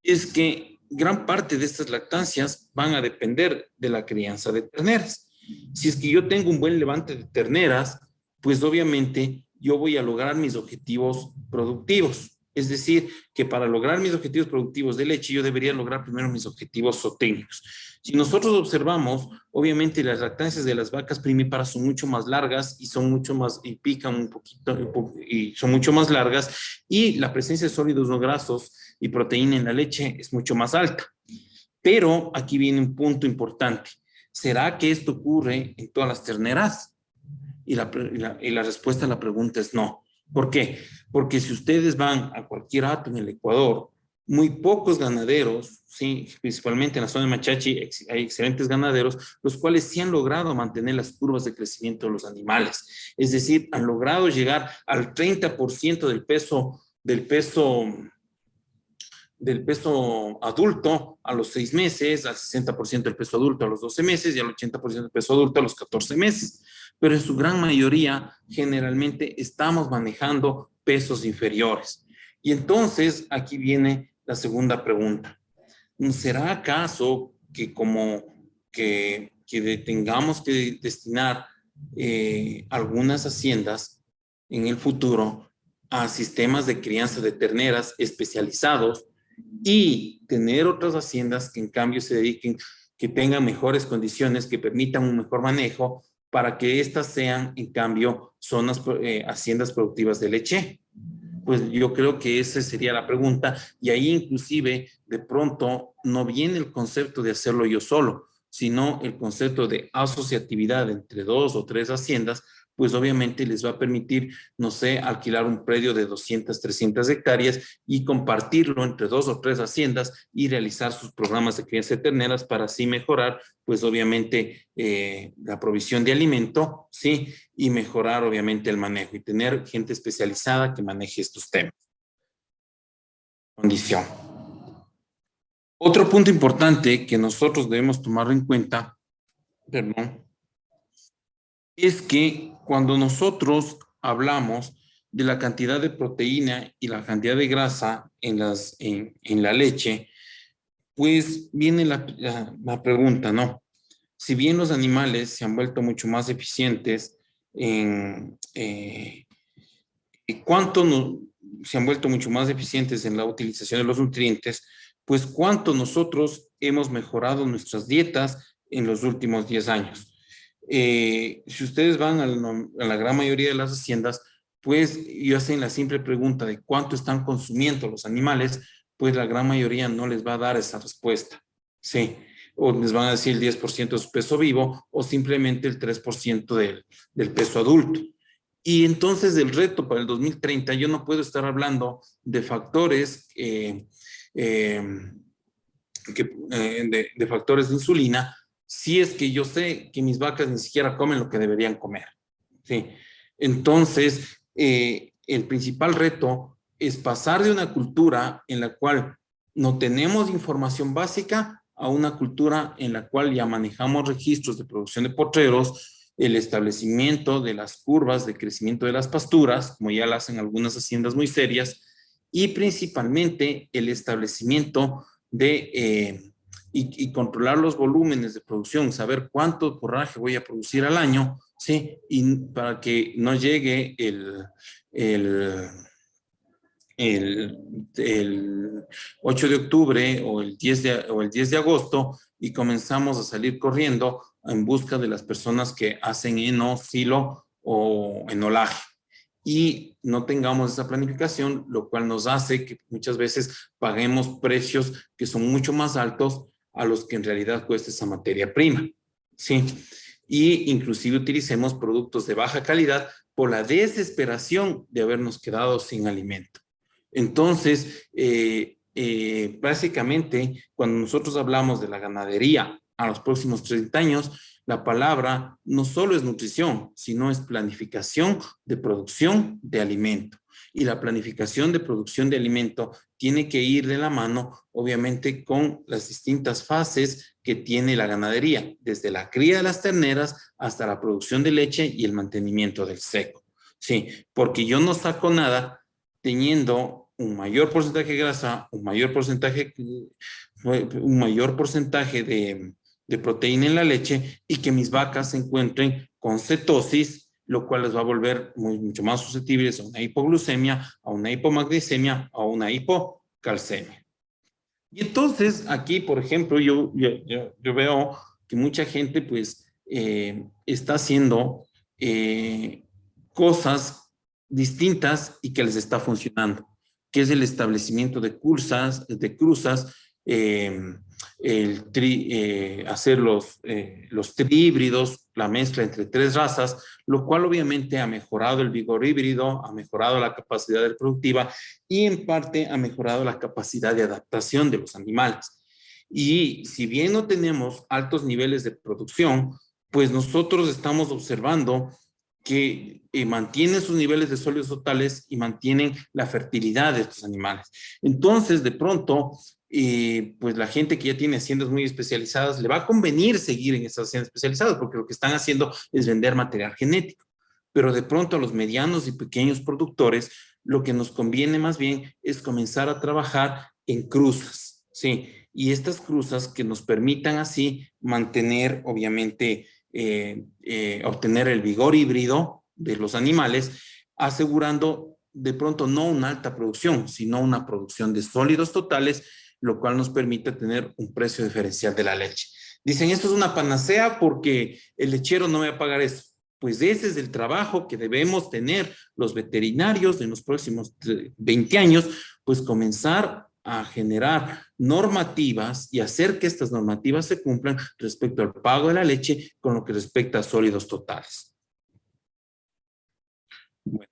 es que gran parte de estas lactancias van a depender de la crianza de terneras. Si es que yo tengo un buen levante de terneras, pues obviamente yo voy a lograr mis objetivos productivos. Es decir, que para lograr mis objetivos productivos de leche, yo debería lograr primero mis objetivos zootécnicos. Si nosotros observamos, obviamente las lactancias de las vacas primíparas son mucho más largas y son mucho más, y pican un poquito, y son mucho más largas, y la presencia de sólidos no grasos y proteína en la leche es mucho más alta. Pero aquí viene un punto importante. ¿Será que esto ocurre en todas las terneras? Y la respuesta a la pregunta es no. ¿Por qué? Porque si ustedes van a cualquier hato en el Ecuador, muy pocos ganaderos, ¿sí? Principalmente en la zona de Machachi, hay excelentes ganaderos, los cuales sí han logrado mantener las curvas de crecimiento de los animales. Es decir, han logrado llegar al 30% del peso adulto a los 6 meses, al 60% del peso adulto a los 12 meses y al 80% del peso adulto a los 14 meses. Pero en su gran mayoría, generalmente estamos manejando pesos inferiores. Y entonces aquí viene la segunda pregunta. ¿Será acaso que tengamos que destinar algunas haciendas en el futuro a sistemas de crianza de terneras especializados y tener otras haciendas que en cambio se dediquen, que tengan mejores condiciones, que permitan un mejor manejo para que estas sean en cambio haciendas productivas de leche? Pues yo creo que esa sería la pregunta, y ahí inclusive de pronto no viene el concepto de hacerlo yo solo, sino el concepto de asociatividad entre 2 o 3 haciendas, pues obviamente les va a permitir, no sé, alquilar un predio de 200, 300 hectáreas y compartirlo entre 2 o 3 haciendas y realizar sus programas de crianza de terneras para así mejorar, pues obviamente, la provisión de alimento, ¿sí? Y mejorar obviamente el manejo y tener gente especializada que maneje estos temas. Condición. Otro punto importante que nosotros debemos tomar en cuenta, perdón, es que cuando nosotros hablamos de la cantidad de proteína y la cantidad de grasa en la leche, pues viene la pregunta, ¿no? Si bien los animales se han vuelto mucho más eficientes se han vuelto mucho más eficientes en la utilización de los nutrientes, pues cuánto nosotros hemos mejorado nuestras dietas en los últimos 10 años. Si ustedes van a la gran mayoría de las haciendas, pues y hacen la simple pregunta de cuánto están consumiendo los animales, pues la gran mayoría no les va a dar esa respuesta, ¿sí? O les van a decir el 10% de su peso vivo o simplemente el 3% del peso adulto. Y entonces el reto para el 2030, yo no puedo estar hablando de factores de factores de insulina, si es que yo sé que mis vacas ni siquiera comen lo que deberían comer. ¿Sí? Entonces, el principal reto es pasar de una cultura en la cual no tenemos información básica a una cultura en la cual ya manejamos registros de producción de potreros, el establecimiento de las curvas de crecimiento de las pasturas, como ya lo hacen algunas haciendas muy serias, y principalmente el establecimiento de y controlar los volúmenes de producción, saber cuánto forraje voy a producir al año, ¿sí? Y para que no llegue el, el 8 de octubre o el 10 de agosto y comenzamos a salir corriendo en busca de las personas que hacen heno, silo o enolaje. Y no tengamos esa planificación, lo cual nos hace que muchas veces paguemos precios que son mucho más altos a los que en realidad cuesta esa materia prima, ¿sí? Y inclusive utilicemos productos de baja calidad por la desesperación de habernos quedado sin alimento. Entonces, básicamente, cuando nosotros hablamos de la ganadería a los próximos 30 años, la palabra no solo es nutrición, sino es planificación de producción de alimento. Y la planificación de producción de alimento tiene que ir de la mano, obviamente, con las distintas fases que tiene la ganadería, desde la cría de las terneras hasta la producción de leche y el mantenimiento del seco. Sí, porque yo no saco nada teniendo un mayor porcentaje de grasa, un mayor porcentaje de proteína en la leche y que mis vacas se encuentren con cetosis, lo cual les va a volver mucho más susceptibles a una hipoglucemia, a una hipomagnesemia, a una hipocalcemia. Y entonces aquí, por ejemplo, yo veo que mucha gente pues está haciendo cosas distintas y que les está funcionando, que es el establecimiento de cruzas, hacer los trihíbridos, la mezcla entre 3 razas, lo cual obviamente ha mejorado el vigor híbrido, ha mejorado la capacidad reproductiva y en parte ha mejorado la capacidad de adaptación de los animales. Y si bien no tenemos altos niveles de producción, pues nosotros estamos observando que mantienen sus niveles de sólidos totales y mantienen la fertilidad de estos animales. Entonces, de pronto, pues la gente que ya tiene haciendas muy especializadas, le va a convenir seguir en esas haciendas especializadas, porque lo que están haciendo es vender material genético. Pero de pronto a los medianos y pequeños productores, lo que nos conviene más bien es comenzar a trabajar en cruzas, ¿sí? Y estas cruzas que nos permitan así mantener, obviamente, obtener el vigor híbrido de los animales, asegurando de pronto no una alta producción, sino una producción de sólidos totales, lo cual nos permite tener un precio diferencial de la leche. Dicen, esto es una panacea porque el lechero no va a pagar eso. Pues ese es el trabajo que debemos tener los veterinarios en los próximos 20 años, pues comenzar a generar normativas y hacer que estas normativas se cumplan respecto al pago de la leche con lo que respecta a sólidos totales. Bueno.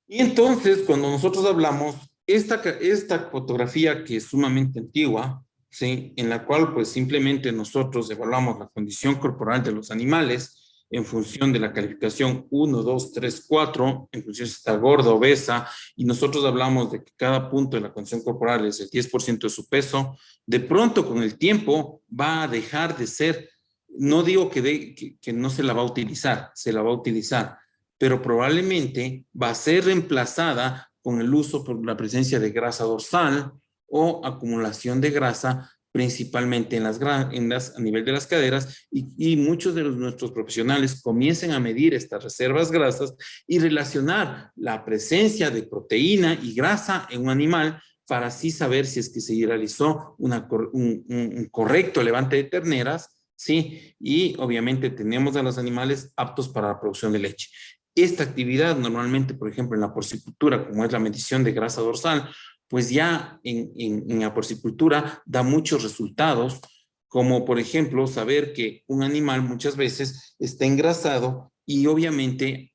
Y entonces, cuando nosotros hablamos, esta fotografía que es sumamente antigua, ¿sí? En la cual pues simplemente nosotros evaluamos la condición corporal de los animales en función de la calificación 1, 2, 3, 4, en función si está gorda, obesa, y nosotros hablamos de que cada punto de la condición corporal es el 10% de su peso, de pronto con el tiempo va a dejar de ser, no digo que no se la va a utilizar, se la va a utilizar, pero probablemente va a ser reemplazada con el uso por la presencia de grasa dorsal o acumulación de grasa principalmente a nivel de las caderas y muchos de nuestros profesionales comiencen a medir estas reservas grasas y relacionar la presencia de proteína y grasa en un animal para así saber si es que se realizó un correcto levante de terneras, ¿sí? Y obviamente tenemos a los animales aptos para la producción de leche. Esta actividad normalmente, por ejemplo, en la porcicultura, como es la medición de grasa dorsal, pues ya en la porcicultura da muchos resultados, como por ejemplo saber que un animal muchas veces está engrasado y obviamente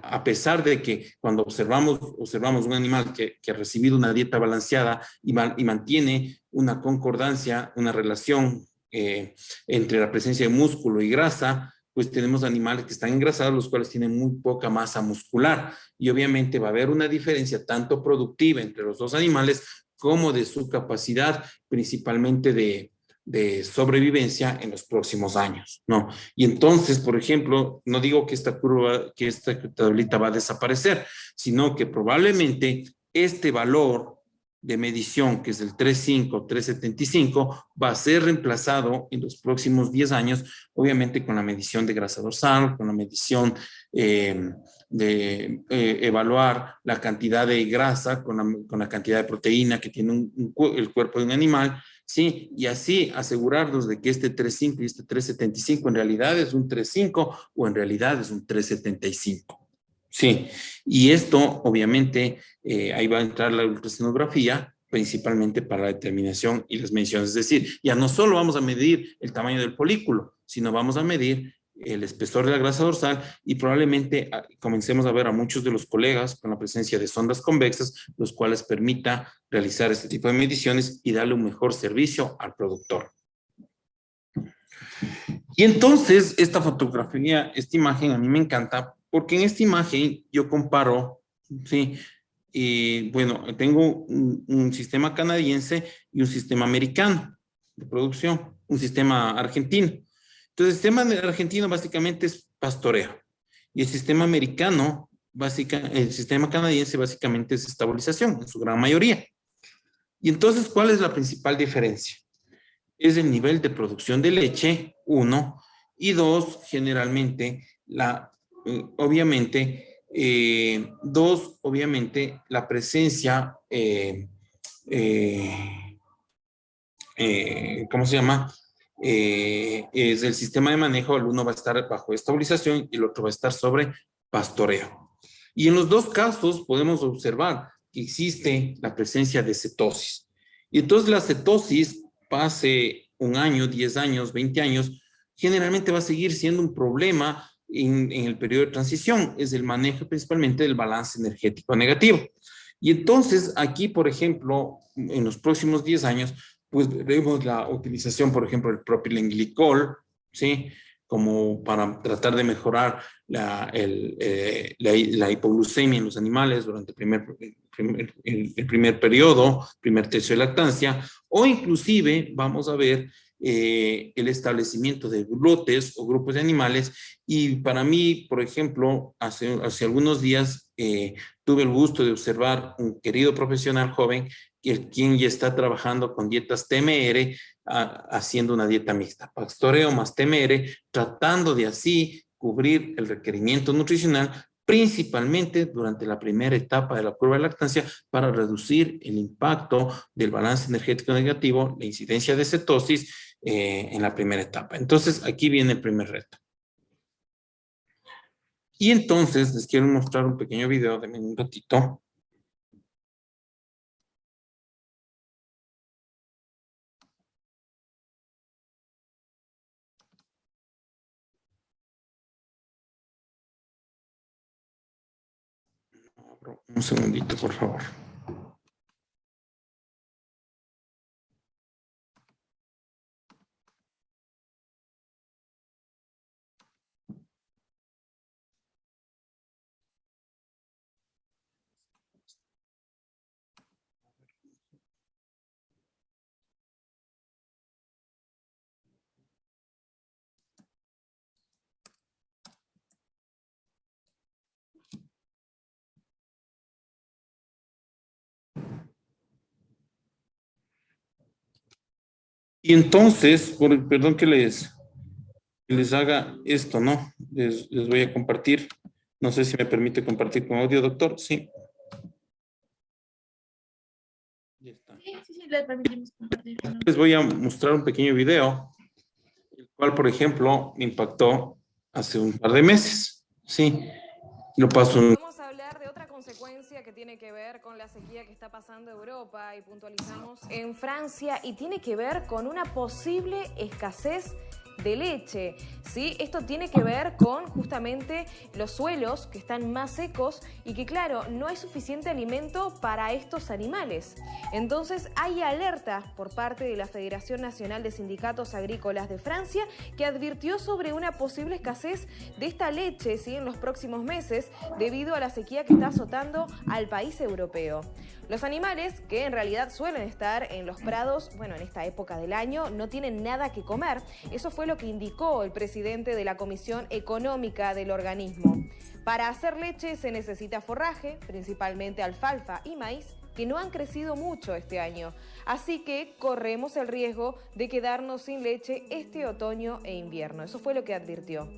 a pesar de que cuando observamos un animal que ha recibido una dieta balanceada y mantiene una concordancia, una relación entre la presencia de músculo y grasa, pues tenemos animales que están engrasados, los cuales tienen muy poca masa muscular. Y obviamente va a haber una diferencia tanto productiva entre los dos animales como de su capacidad, principalmente de de sobrevivencia en los próximos años, ¿no? Y entonces, por ejemplo, no digo que esta curva, que esta tablita va a desaparecer, sino que probablemente este valor de medición, que es el 3.5, 3.75, va a ser reemplazado en los próximos 10 años, obviamente con la medición de grasa dorsal, con la medición de evaluar la cantidad de grasa con la cantidad de proteína que tiene el cuerpo de un animal, ¿sí? Y así asegurarnos de que este 3.5 y este 3.75 en realidad es un 3.5 o en realidad es un 3.75. Sí, y esto obviamente ahí va a entrar la ultrasonografía principalmente para la determinación y las mediciones. Es decir, ya no solo vamos a medir el tamaño del folículo, sino vamos a medir el espesor de la grasa dorsal y probablemente comencemos a ver a muchos de los colegas con la presencia de sondas convexas, los cuales permita realizar este tipo de mediciones y darle un mejor servicio al productor. Y entonces, esta fotografía, esta imagen a mí me encanta porque en esta imagen yo comparo, ¿sí? Y bueno, tengo un sistema canadiense y un sistema americano de producción, un sistema argentino. Entonces, el sistema argentino básicamente es pastoreo y el sistema americano, el sistema canadiense básicamente es estabilización en su gran mayoría. Y entonces, ¿cuál es la principal diferencia? Es el nivel de producción de leche, uno, y dos, generalmente, obviamente, la presencia, ¿cómo se llama? Es el sistema de manejo, el uno va a estar bajo estabilización y el otro va a estar sobre pastoreo. Y en los dos casos podemos observar que existe la presencia de cetosis. Y entonces la cetosis, pase un año, 10 años, 20 años, generalmente va a seguir siendo un problema en el periodo de transición, es el manejo principalmente del balance energético negativo. Y entonces aquí, por ejemplo, en los próximos 10 años, pues vemos la utilización, por ejemplo, del propilenglicol, ¿sí? Como para tratar de mejorar la hipoglucemia en los animales durante el primer periodo, primer tercio de lactancia, o inclusive vamos a ver el establecimiento de lotes o grupos de animales. Y para mí, por ejemplo, hace algunos días tuve el gusto de observar un querido profesional joven quien ya está trabajando con dietas TMR, haciendo una dieta mixta, pastoreo más TMR, tratando de así cubrir el requerimiento nutricional, principalmente durante la primera etapa de la curva de lactancia, para reducir el impacto del balance energético negativo, la incidencia de cetosis en la primera etapa. Entonces, aquí viene el primer reto. Y entonces, les quiero mostrar un pequeño video de un ratito. Un segundito, por favor. Y entonces, perdón que les haga esto, ¿no? Les voy a compartir. No sé si me permite compartir con audio, doctor. Sí. Ya está. Sí, le permitimos compartir. Les voy a mostrar un pequeño video, el cual, por ejemplo, me impactó hace un par de meses. Sí. Lo paso en... Vamos a hablar de otra consecuencia que tiene que ver con la sequía que está pasando Europa y puntualizamos en Francia y tiene que ver con una posible escasez de leche. ¿Sí? Esto tiene que ver con justamente los suelos que están más secos y que, claro, no hay suficiente alimento para estos animales. Entonces hay alerta por parte de la Federación Nacional de Sindicatos Agrícolas de Francia, que advirtió sobre una posible escasez de esta leche, ¿sí?, en los próximos meses debido a la sequía que está azotando al país europeo. Los animales, que en realidad suelen estar en los prados, bueno, en esta época del año, no tienen nada que comer. Eso fue lo que indicó el presidente de la Comisión Económica del organismo. Para hacer leche se necesita forraje, principalmente alfalfa y maíz, que no han crecido mucho este año. Así que corremos el riesgo de quedarnos sin leche este otoño e invierno. Eso fue lo que advirtió.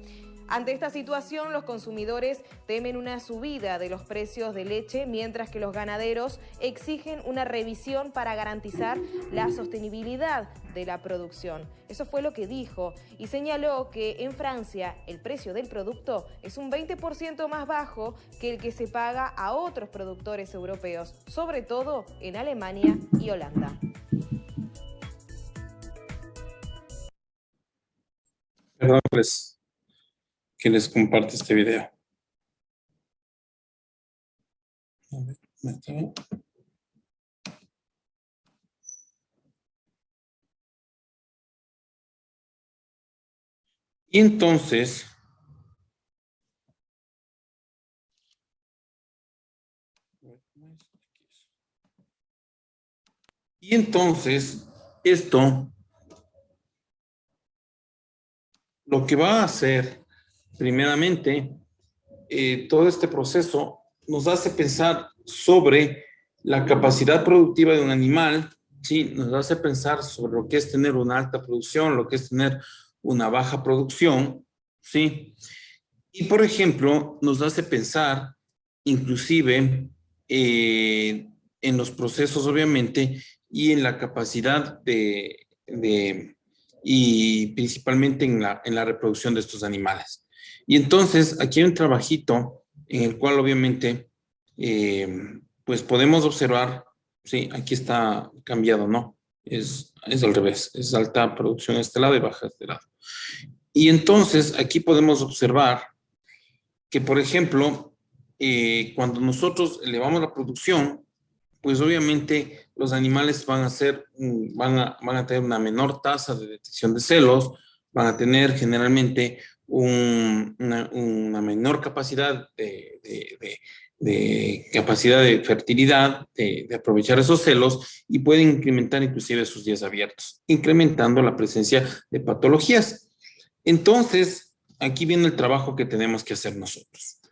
Ante esta situación, los consumidores temen una subida de los precios de leche, mientras que los ganaderos exigen una revisión para garantizar la sostenibilidad de la producción. Eso fue lo que dijo y señaló que en Francia el precio del producto es un 20% más bajo que el que se paga a otros productores europeos, sobre todo en Alemania y Holanda. Perdón, pues, que les comparte este video. A ver, ¿está bien? Y entonces, esto lo que va a hacer, primeramente, todo este proceso nos hace pensar sobre la capacidad productiva de un animal, ¿sí? Nos hace pensar sobre lo que es tener una alta producción, lo que es tener una baja producción, ¿sí? Y, por ejemplo, nos hace pensar inclusive en los procesos, obviamente, y en la capacidad y principalmente en la reproducción de estos animales. Y entonces, aquí hay un trabajito en el cual, obviamente, pues podemos observar, sí, aquí está cambiado, ¿no? Es al revés, es alta producción de este lado y baja de este lado. Y entonces, aquí podemos observar que, por ejemplo, cuando nosotros elevamos la producción, pues obviamente los animales van a tener una menor tasa de detección de celos, van a tener generalmente una menor capacidad de capacidad de fertilidad, de aprovechar esos celos, y pueden incrementar inclusive sus días abiertos, incrementando la presencia de patologías. Entonces, aquí viene el trabajo que tenemos que hacer nosotros.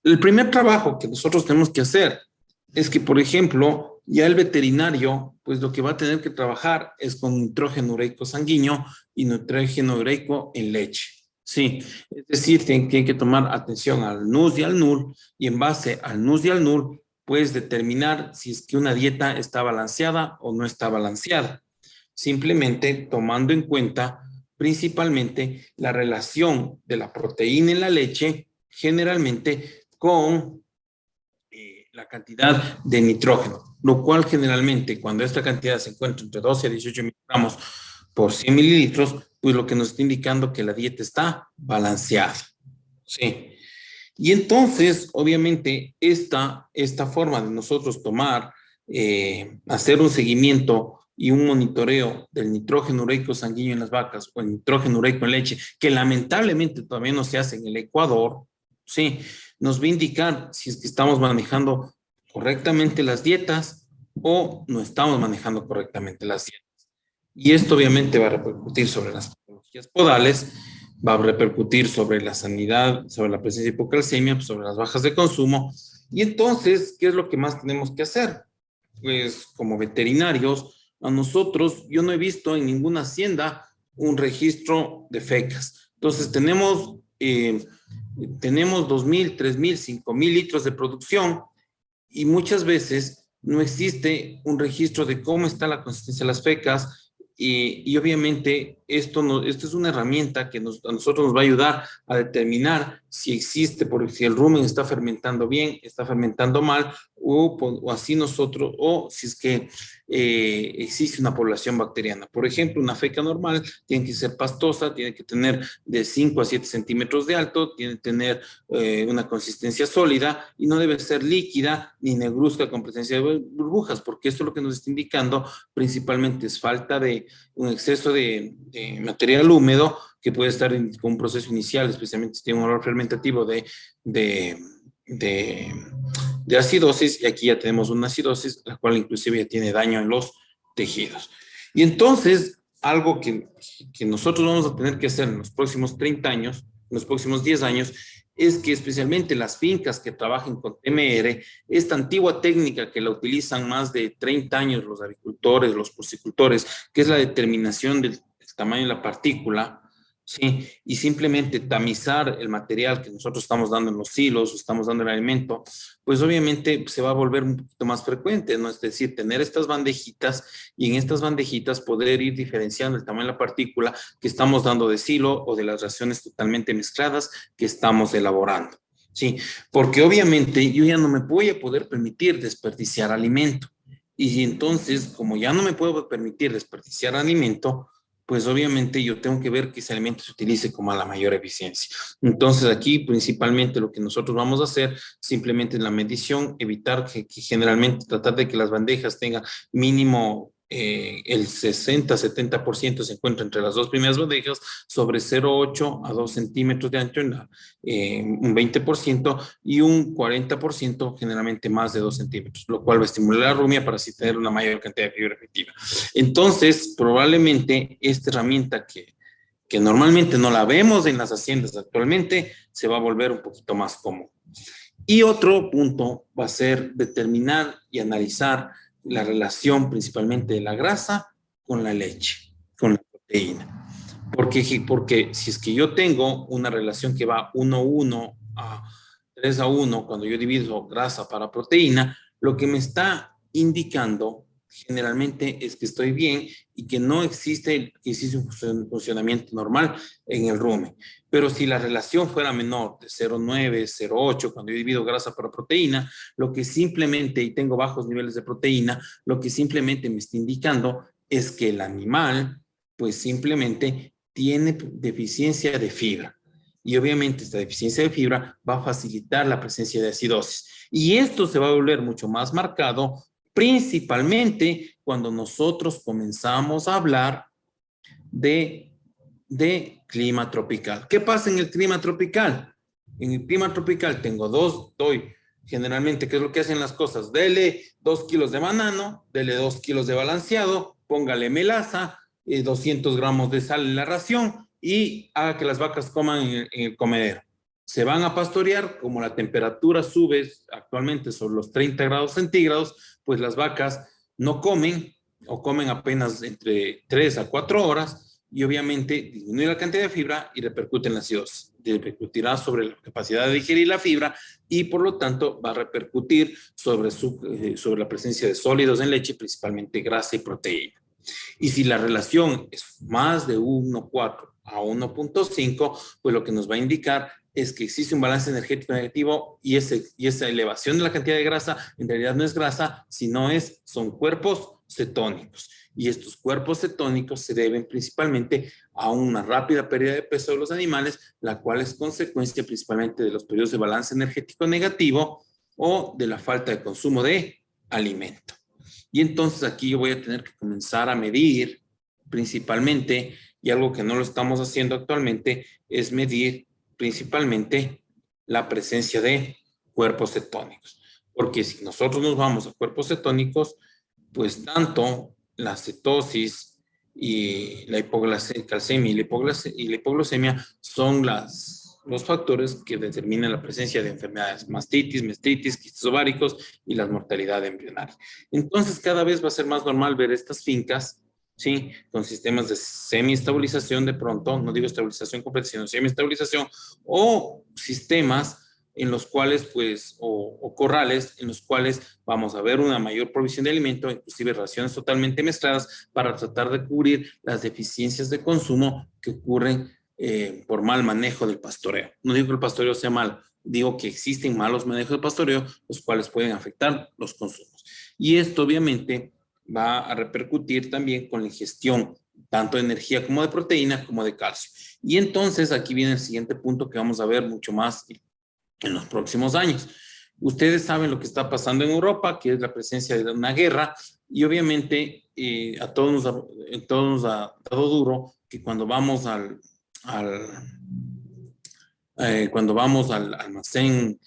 El primer trabajo que nosotros tenemos que hacer es que, por ejemplo, ya el veterinario, pues lo que va a tener que trabajar es con nitrógeno ureico sanguíneo y nitrógeno ureico en leche. Sí, es decir, tienen que tomar atención al NUS y al NUR, y en base al NUS y al NUR, puedes determinar si es que una dieta está balanceada o no está balanceada. Simplemente tomando en cuenta principalmente la relación de la proteína en la leche, generalmente con la cantidad de nitrógeno, lo cual generalmente cuando esta cantidad se encuentra entre 12 a 18 miligramos por 100 mililitros, pues lo que nos está indicando que la dieta está balanceada. Sí. Y entonces, obviamente, esta forma de nosotros tomar, hacer un seguimiento y un monitoreo del nitrógeno ureico sanguíneo en las vacas o el nitrógeno ureico en leche, que lamentablemente todavía no se hace en el Ecuador, sí, nos va a indicar si es que estamos manejando correctamente las dietas o no estamos manejando correctamente las dietas. Y esto obviamente va a repercutir sobre las patologías podales, va a repercutir sobre la sanidad, sobre la presencia de hipocalcemia, sobre las bajas de consumo. Y entonces, ¿qué es lo que más tenemos que hacer? Pues como veterinarios, a nosotros, yo no he visto en ninguna hacienda un registro de fecas. Entonces tenemos 2.000, 3.000, 5.000 litros de producción y muchas veces no existe un registro de cómo está la consistencia de las fecas. Y obviamente esto es una herramienta que a nosotros nos va a ayudar a determinar si existe, porque si el rumen está fermentando bien, está fermentando mal, o así nosotros, o si es que existe una población bacteriana. Por ejemplo, una feca normal tiene que ser pastosa, tiene que tener de 5 a 7 centímetros de alto, tiene que tener una consistencia sólida y no debe ser líquida ni negruzca con presencia de burbujas, porque esto lo que nos está indicando principalmente es falta de un exceso de material húmedo que puede estar con un proceso inicial, especialmente si tiene un olor fermentativo de, de acidosis, y aquí ya tenemos una acidosis, la cual inclusive ya tiene daño en los tejidos. Y entonces, algo que nosotros vamos a tener que hacer en los próximos 30 años, en los próximos 10 años, es que especialmente las fincas que trabajen con TMR, esta antigua técnica que la utilizan más de 30 años los agricultores, los porcicultores, que es la determinación del tamaño de la partícula, ¿sí? Y simplemente tamizar el material que nosotros estamos dando en los silos, estamos dando el alimento, pues obviamente se va a volver un poquito más frecuente, ¿no? Es decir, tener estas bandejitas y en estas bandejitas poder ir diferenciando el tamaño de la partícula que estamos dando de silo o de las raciones totalmente mezcladas que estamos elaborando, ¿sí? Porque obviamente yo ya no me voy a poder permitir desperdiciar alimento. Y entonces, como ya no me puedo permitir desperdiciar alimento, pues obviamente yo tengo que ver que ese alimento se utilice con la mayor eficiencia. Entonces aquí principalmente lo que nosotros vamos a hacer, simplemente en la medición, evitar que generalmente tratar de que las bandejas tengan mínimo el 60-70% se encuentra entre las dos primeras bandejas, sobre 0,8 a 2 centímetros de ancho, un 20% y un 40% generalmente más de 2 centímetros, lo cual va a estimular la rumia para así tener una mayor cantidad de fibra efectiva. Entonces, probablemente esta herramienta que normalmente no la vemos en las haciendas actualmente, se va a volver un poquito más cómodo. Y otro punto va a ser determinar y analizar la relación principalmente de la grasa con la leche, con la proteína. Porque si es que yo tengo una relación que va 1:1 a 3:1, cuando yo divido grasa para proteína, lo que me está indicando generalmente es que estoy bien y que no existe un funcionamiento normal en el rumen. Pero si la relación fuera menor, de 0,9, 0,8, cuando yo divido grasa para proteína, lo que simplemente, y tengo bajos niveles de proteína, lo que simplemente me está indicando es que el animal, pues simplemente tiene deficiencia de fibra. Y obviamente esta deficiencia de fibra va a facilitar la presencia de acidosis. Y esto se va a volver mucho más marcado principalmente cuando nosotros comenzamos a hablar de clima tropical. ¿Qué pasa en el clima tropical? En el clima tropical tengo generalmente, ¿qué es lo que hacen las cosas? Dele 2 kilos de banano, dele 2 kilos de balanceado, póngale melaza, 200 gramos de sal en la ración y haga que las vacas coman en el comedero. Se van a pastorear, como la temperatura sube actualmente sobre los 30 grados centígrados, pues las vacas no comen o comen apenas entre 3 a 4 horas y obviamente disminuye la cantidad de fibra y repercute en la acidosis. Repercutirá sobre la capacidad de digerir la fibra y por lo tanto va a repercutir sobre la presencia de sólidos en leche, principalmente grasa y proteína. Y si la relación es más de 1,4 a 1,5, pues lo que nos va a indicar es que existe un balance energético negativo y esa elevación de la cantidad de grasa en realidad no es grasa, sino son cuerpos cetónicos. Y estos cuerpos cetónicos se deben principalmente a una rápida pérdida de peso de los animales, la cual es consecuencia principalmente de los periodos de balance energético negativo o de la falta de consumo de alimento. Y entonces aquí yo voy a tener que comenzar a medir principalmente, y algo que no lo estamos haciendo actualmente, es medir principalmente la presencia de cuerpos cetónicos. Porque si nosotros nos vamos a cuerpos cetónicos, pues tanto la cetosis y la hipocalcemia y la hipoglucemia son los factores que determinan la presencia de enfermedades, mastitis, mestritis, quistes ováricos y la mortalidad embrionaria. Entonces, cada vez va a ser más normal ver estas fincas, ¿sí? Con sistemas de semi-estabilización de pronto, no digo estabilización completa, sino semi-estabilización, o sistemas en los cuales, pues, o corrales en los cuales vamos a ver una mayor provisión de alimento, inclusive raciones totalmente mezcladas para tratar de cubrir las deficiencias de consumo que ocurren por mal manejo del pastoreo. No digo que el pastoreo sea malo, digo que existen malos manejos de pastoreo, los cuales pueden afectar los consumos. Y esto obviamente va a repercutir también con la ingestión tanto de energía como de proteína como de calcio. Y entonces aquí viene el siguiente punto que vamos a ver mucho más en los próximos años. Ustedes saben lo que está pasando en Europa, que es la presencia de una guerra, y obviamente a todos nos ha dado duro que cuando vamos al almacén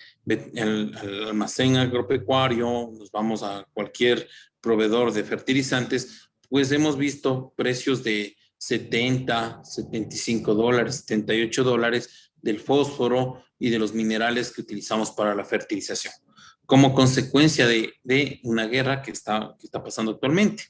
agropecuario, nos vamos a cualquier proveedor de fertilizantes, pues hemos visto precios de 70, 75 dólares, 78 dólares del fósforo y de los minerales que utilizamos para la fertilización, como consecuencia de una guerra que está pasando actualmente.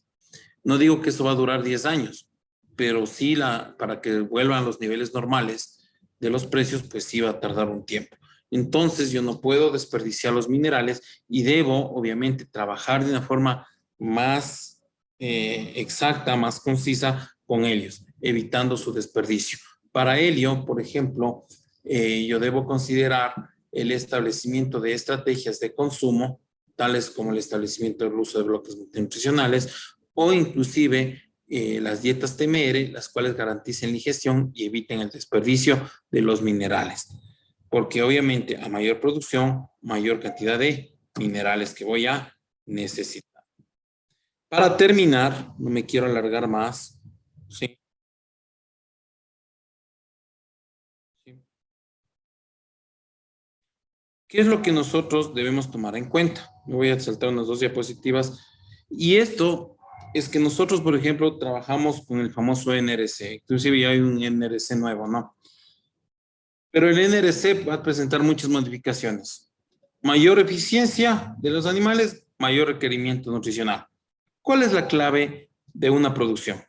No digo que eso va a durar 10 años, pero sí para que vuelvan a los niveles normales de los precios, pues sí va a tardar un tiempo. Entonces yo no puedo desperdiciar los minerales y debo, obviamente, trabajar de una forma más exacta, más concisa con ellos, evitando su desperdicio. Para ello, por ejemplo, yo debo considerar el establecimiento de estrategias de consumo, tales como el establecimiento del uso de bloques nutricionales o inclusive las dietas TMR, las cuales garanticen la ingestión y eviten el desperdicio de los minerales. Porque obviamente a mayor producción, mayor cantidad de minerales que voy a necesitar. Para terminar, no me quiero alargar más. ¿Sí? ¿Qué es lo que nosotros debemos tomar en cuenta? Me voy a saltar unas 2 diapositivas. Y esto es que nosotros, por ejemplo, trabajamos con el famoso NRC. Inclusive ya hay un NRC nuevo, ¿no? Pero el NRC va a presentar muchas modificaciones. Mayor eficiencia de los animales, mayor requerimiento nutricional. ¿Cuál es la clave de una producción?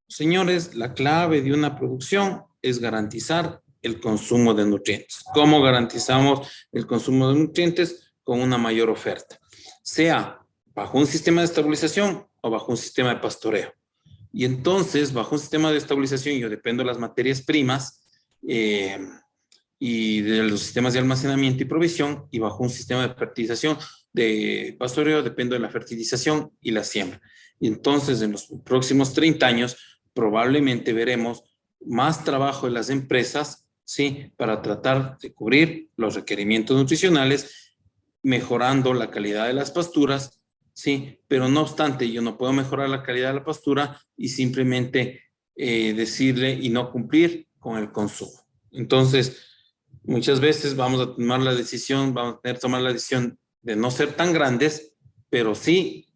Señores, la clave de una producción es garantizar el consumo de nutrientes. ¿Cómo garantizamos el consumo de nutrientes? Con una mayor oferta, sea bajo un sistema de estabilización o bajo un sistema de pastoreo. Y entonces, bajo un sistema de estabilización, yo dependo de las materias primas y de los sistemas de almacenamiento y provisión, y bajo un sistema de fertilización de pastoreo dependo de la fertilización y la siembra. Y entonces, en los próximos 30 años, probablemente veremos más trabajo en las empresas, ¿sí? Para tratar de cubrir los requerimientos nutricionales, mejorando la calidad de las pasturas, ¿sí? Pero no obstante, yo no puedo mejorar la calidad de la pastura y simplemente decirle y no cumplir con el consumo. Entonces, muchas veces vamos a tomar la decisión, vamos a tener que tomar la decisión de no ser tan grandes, pero sí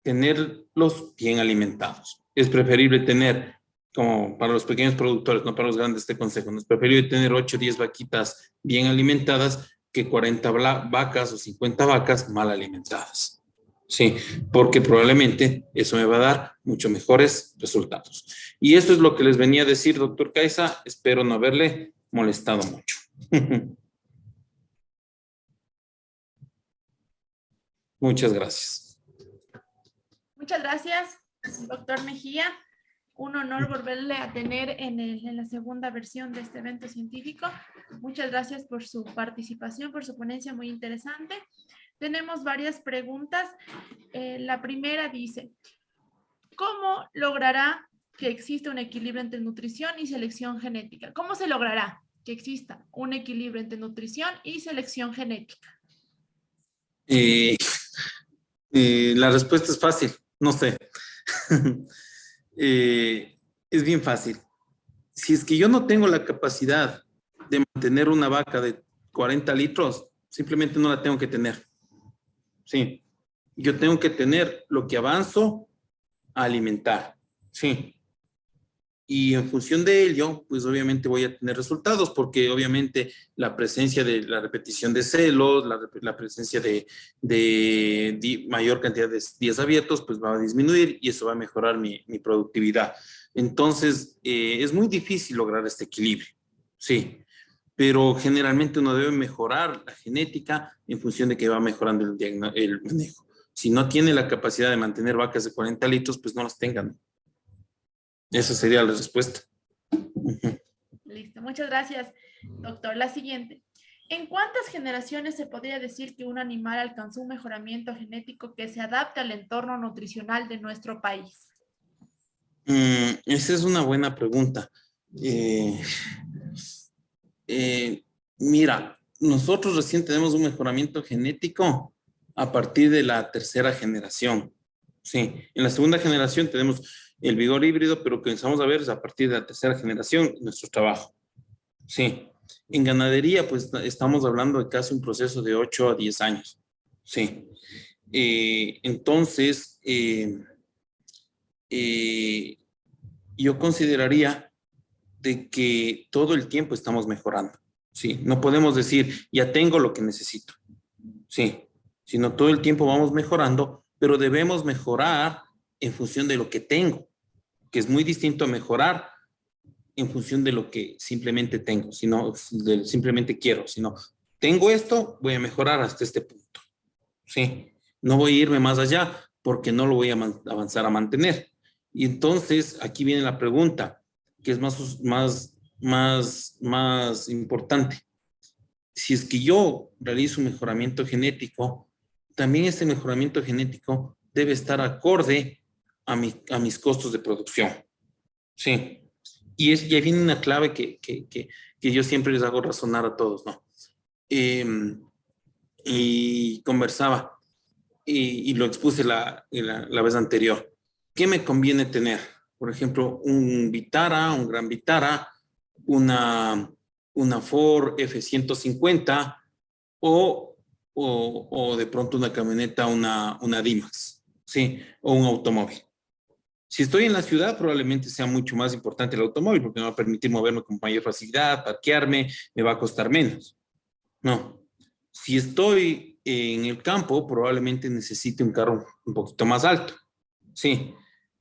tenerlos bien alimentados. Es preferible tener, como para los pequeños productores, no para los grandes, este consejo, no es preferible tener 8 o 10 vaquitas bien alimentadas que 40 vacas o 50 vacas mal alimentadas. Sí, porque probablemente eso me va a dar mucho mejores resultados. Y eso es lo que les venía a decir, doctor Caiza. Espero no haberle molestado mucho. Muchas gracias. Muchas gracias, doctor Mejía. Un honor volverle a tener en la segunda versión de este evento científico. Muchas gracias por su participación, por su ponencia muy interesante. Tenemos varias preguntas. La primera dice, ¿cómo logrará que exista un equilibrio entre nutrición y selección genética? ¿Cómo se logrará que exista un equilibrio entre nutrición y selección genética? La respuesta es fácil, no sé. Es bien fácil. Si es que yo no tengo la capacidad de mantener una vaca de 40 litros, simplemente no la tengo que tener. Sí, yo tengo que tener lo que avanzo a alimentar. Sí. Y en función de ello, pues obviamente voy a tener resultados, porque obviamente la presencia de la repetición de celos, la presencia de mayor cantidad de días abiertos, pues va a disminuir y eso va a mejorar mi productividad. Entonces, es muy difícil lograr este equilibrio, sí, pero generalmente uno debe mejorar la genética en función de que va mejorando el manejo. Si no tiene la capacidad de mantener vacas de 40 litros, pues no las tengan. Esa sería la respuesta. Listo, muchas gracias, doctor. La siguiente. ¿En cuántas generaciones se podría decir que un animal alcanzó un mejoramiento genético que se adapte al entorno nutricional de nuestro país? Esa es una buena pregunta. Mira, nosotros recién tenemos un mejoramiento genético a partir de la tercera generación. Sí, en la segunda generación tenemos el vigor híbrido, pero comenzamos a ver a partir de la tercera generación nuestro trabajo. Sí, en ganadería pues estamos hablando de casi un proceso de 8 a 10 años. Sí, entonces yo consideraría de que todo el tiempo estamos mejorando. Sí, no podemos decir, ya tengo lo que necesito. Sí, sino todo el tiempo vamos mejorando, pero debemos mejorar en función de lo que tengo, que es muy distinto a mejorar en función de lo que simplemente tengo, sino simplemente quiero, sino tengo esto, voy a mejorar hasta este punto. Sí, no voy a irme más allá porque no lo voy a avanzar a mantener. Y entonces aquí viene la pregunta, que es más importante. Si es que yo realizo un mejoramiento genético, también este mejoramiento genético debe estar acorde a mis costos de producción. Sí. Y ahí viene una clave que yo siempre les hago razonar a todos, ¿no? Y conversaba y lo expuse la vez anterior. ¿Qué me conviene tener? Por ejemplo, un Vitara, un Gran Vitara, una Ford F-150 o de pronto una camioneta, una D-Max, ¿sí? O un automóvil. Si estoy en la ciudad, probablemente sea mucho más importante el automóvil porque me va a permitir moverme con mayor facilidad, parquearme, me va a costar menos. No. Si estoy en el campo, probablemente necesite un carro un poquito más alto. Sí.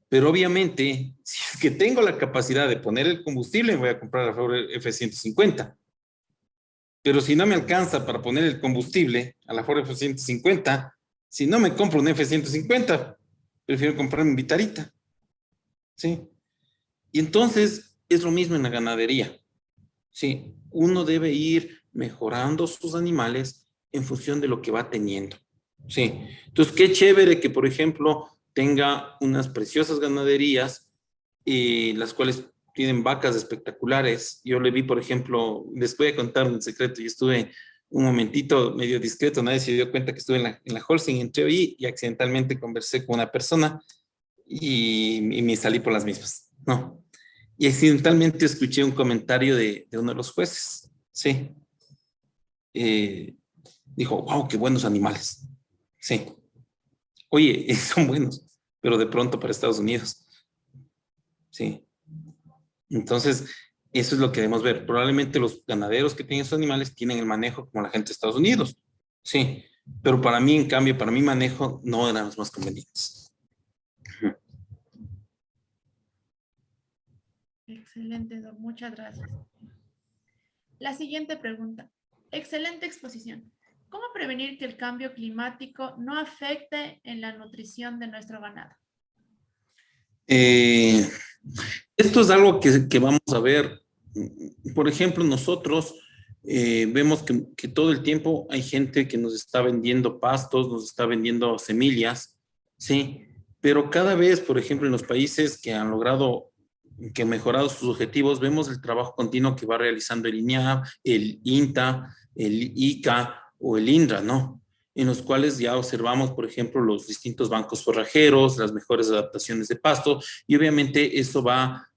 Pero obviamente, si es que tengo la capacidad de poner el combustible, me voy a comprar la Ford F-150. Pero si no me alcanza para poner el combustible a la Ford F-150, si no me compro un F-150, prefiero comprarme un Vitarita. ¿Sí? Y entonces es lo mismo en la ganadería. ¿Sí? Uno debe ir mejorando sus animales en función de lo que va teniendo. ¿Sí? Entonces, qué chévere que, por ejemplo, tenga unas preciosas ganaderías, las cuales tienen vacas espectaculares. Yo le vi, por ejemplo, les voy a contar un secreto. Yo estuve un momentito medio discreto, nadie se dio cuenta que estuve en la Holstein, entré ahí y accidentalmente conversé con una persona y me salí por las mismas, ¿no? Y accidentalmente escuché un comentario de uno de los jueces, ¿sí? Dijo, wow, qué buenos animales, ¿sí? Oye, son buenos, pero de pronto para Estados Unidos, ¿sí? Entonces, eso es lo que debemos ver. Probablemente los ganaderos que tienen esos animales tienen el manejo como la gente de Estados Unidos, ¿sí? Pero para mí, en cambio, para mi manejo, no eran los más convenientes. Excelente, Doc. Muchas gracias. La siguiente pregunta. Excelente exposición. ¿Cómo prevenir que el cambio climático no afecte en la nutrición de nuestro ganado? Esto es algo que vamos a ver. Por ejemplo, nosotros vemos que todo el tiempo hay gente que nos está vendiendo pastos, nos está vendiendo semillas, ¿sí? Pero cada vez, por ejemplo, en los países que han logrado, que han mejorado sus objetivos, vemos el trabajo continuo que va realizando el INEA, el INTA, el ICA o el INRA, ¿no? En los cuales ya observamos, por ejemplo, los distintos bancos forrajeros, las mejores adaptaciones de pasto, y obviamente eso va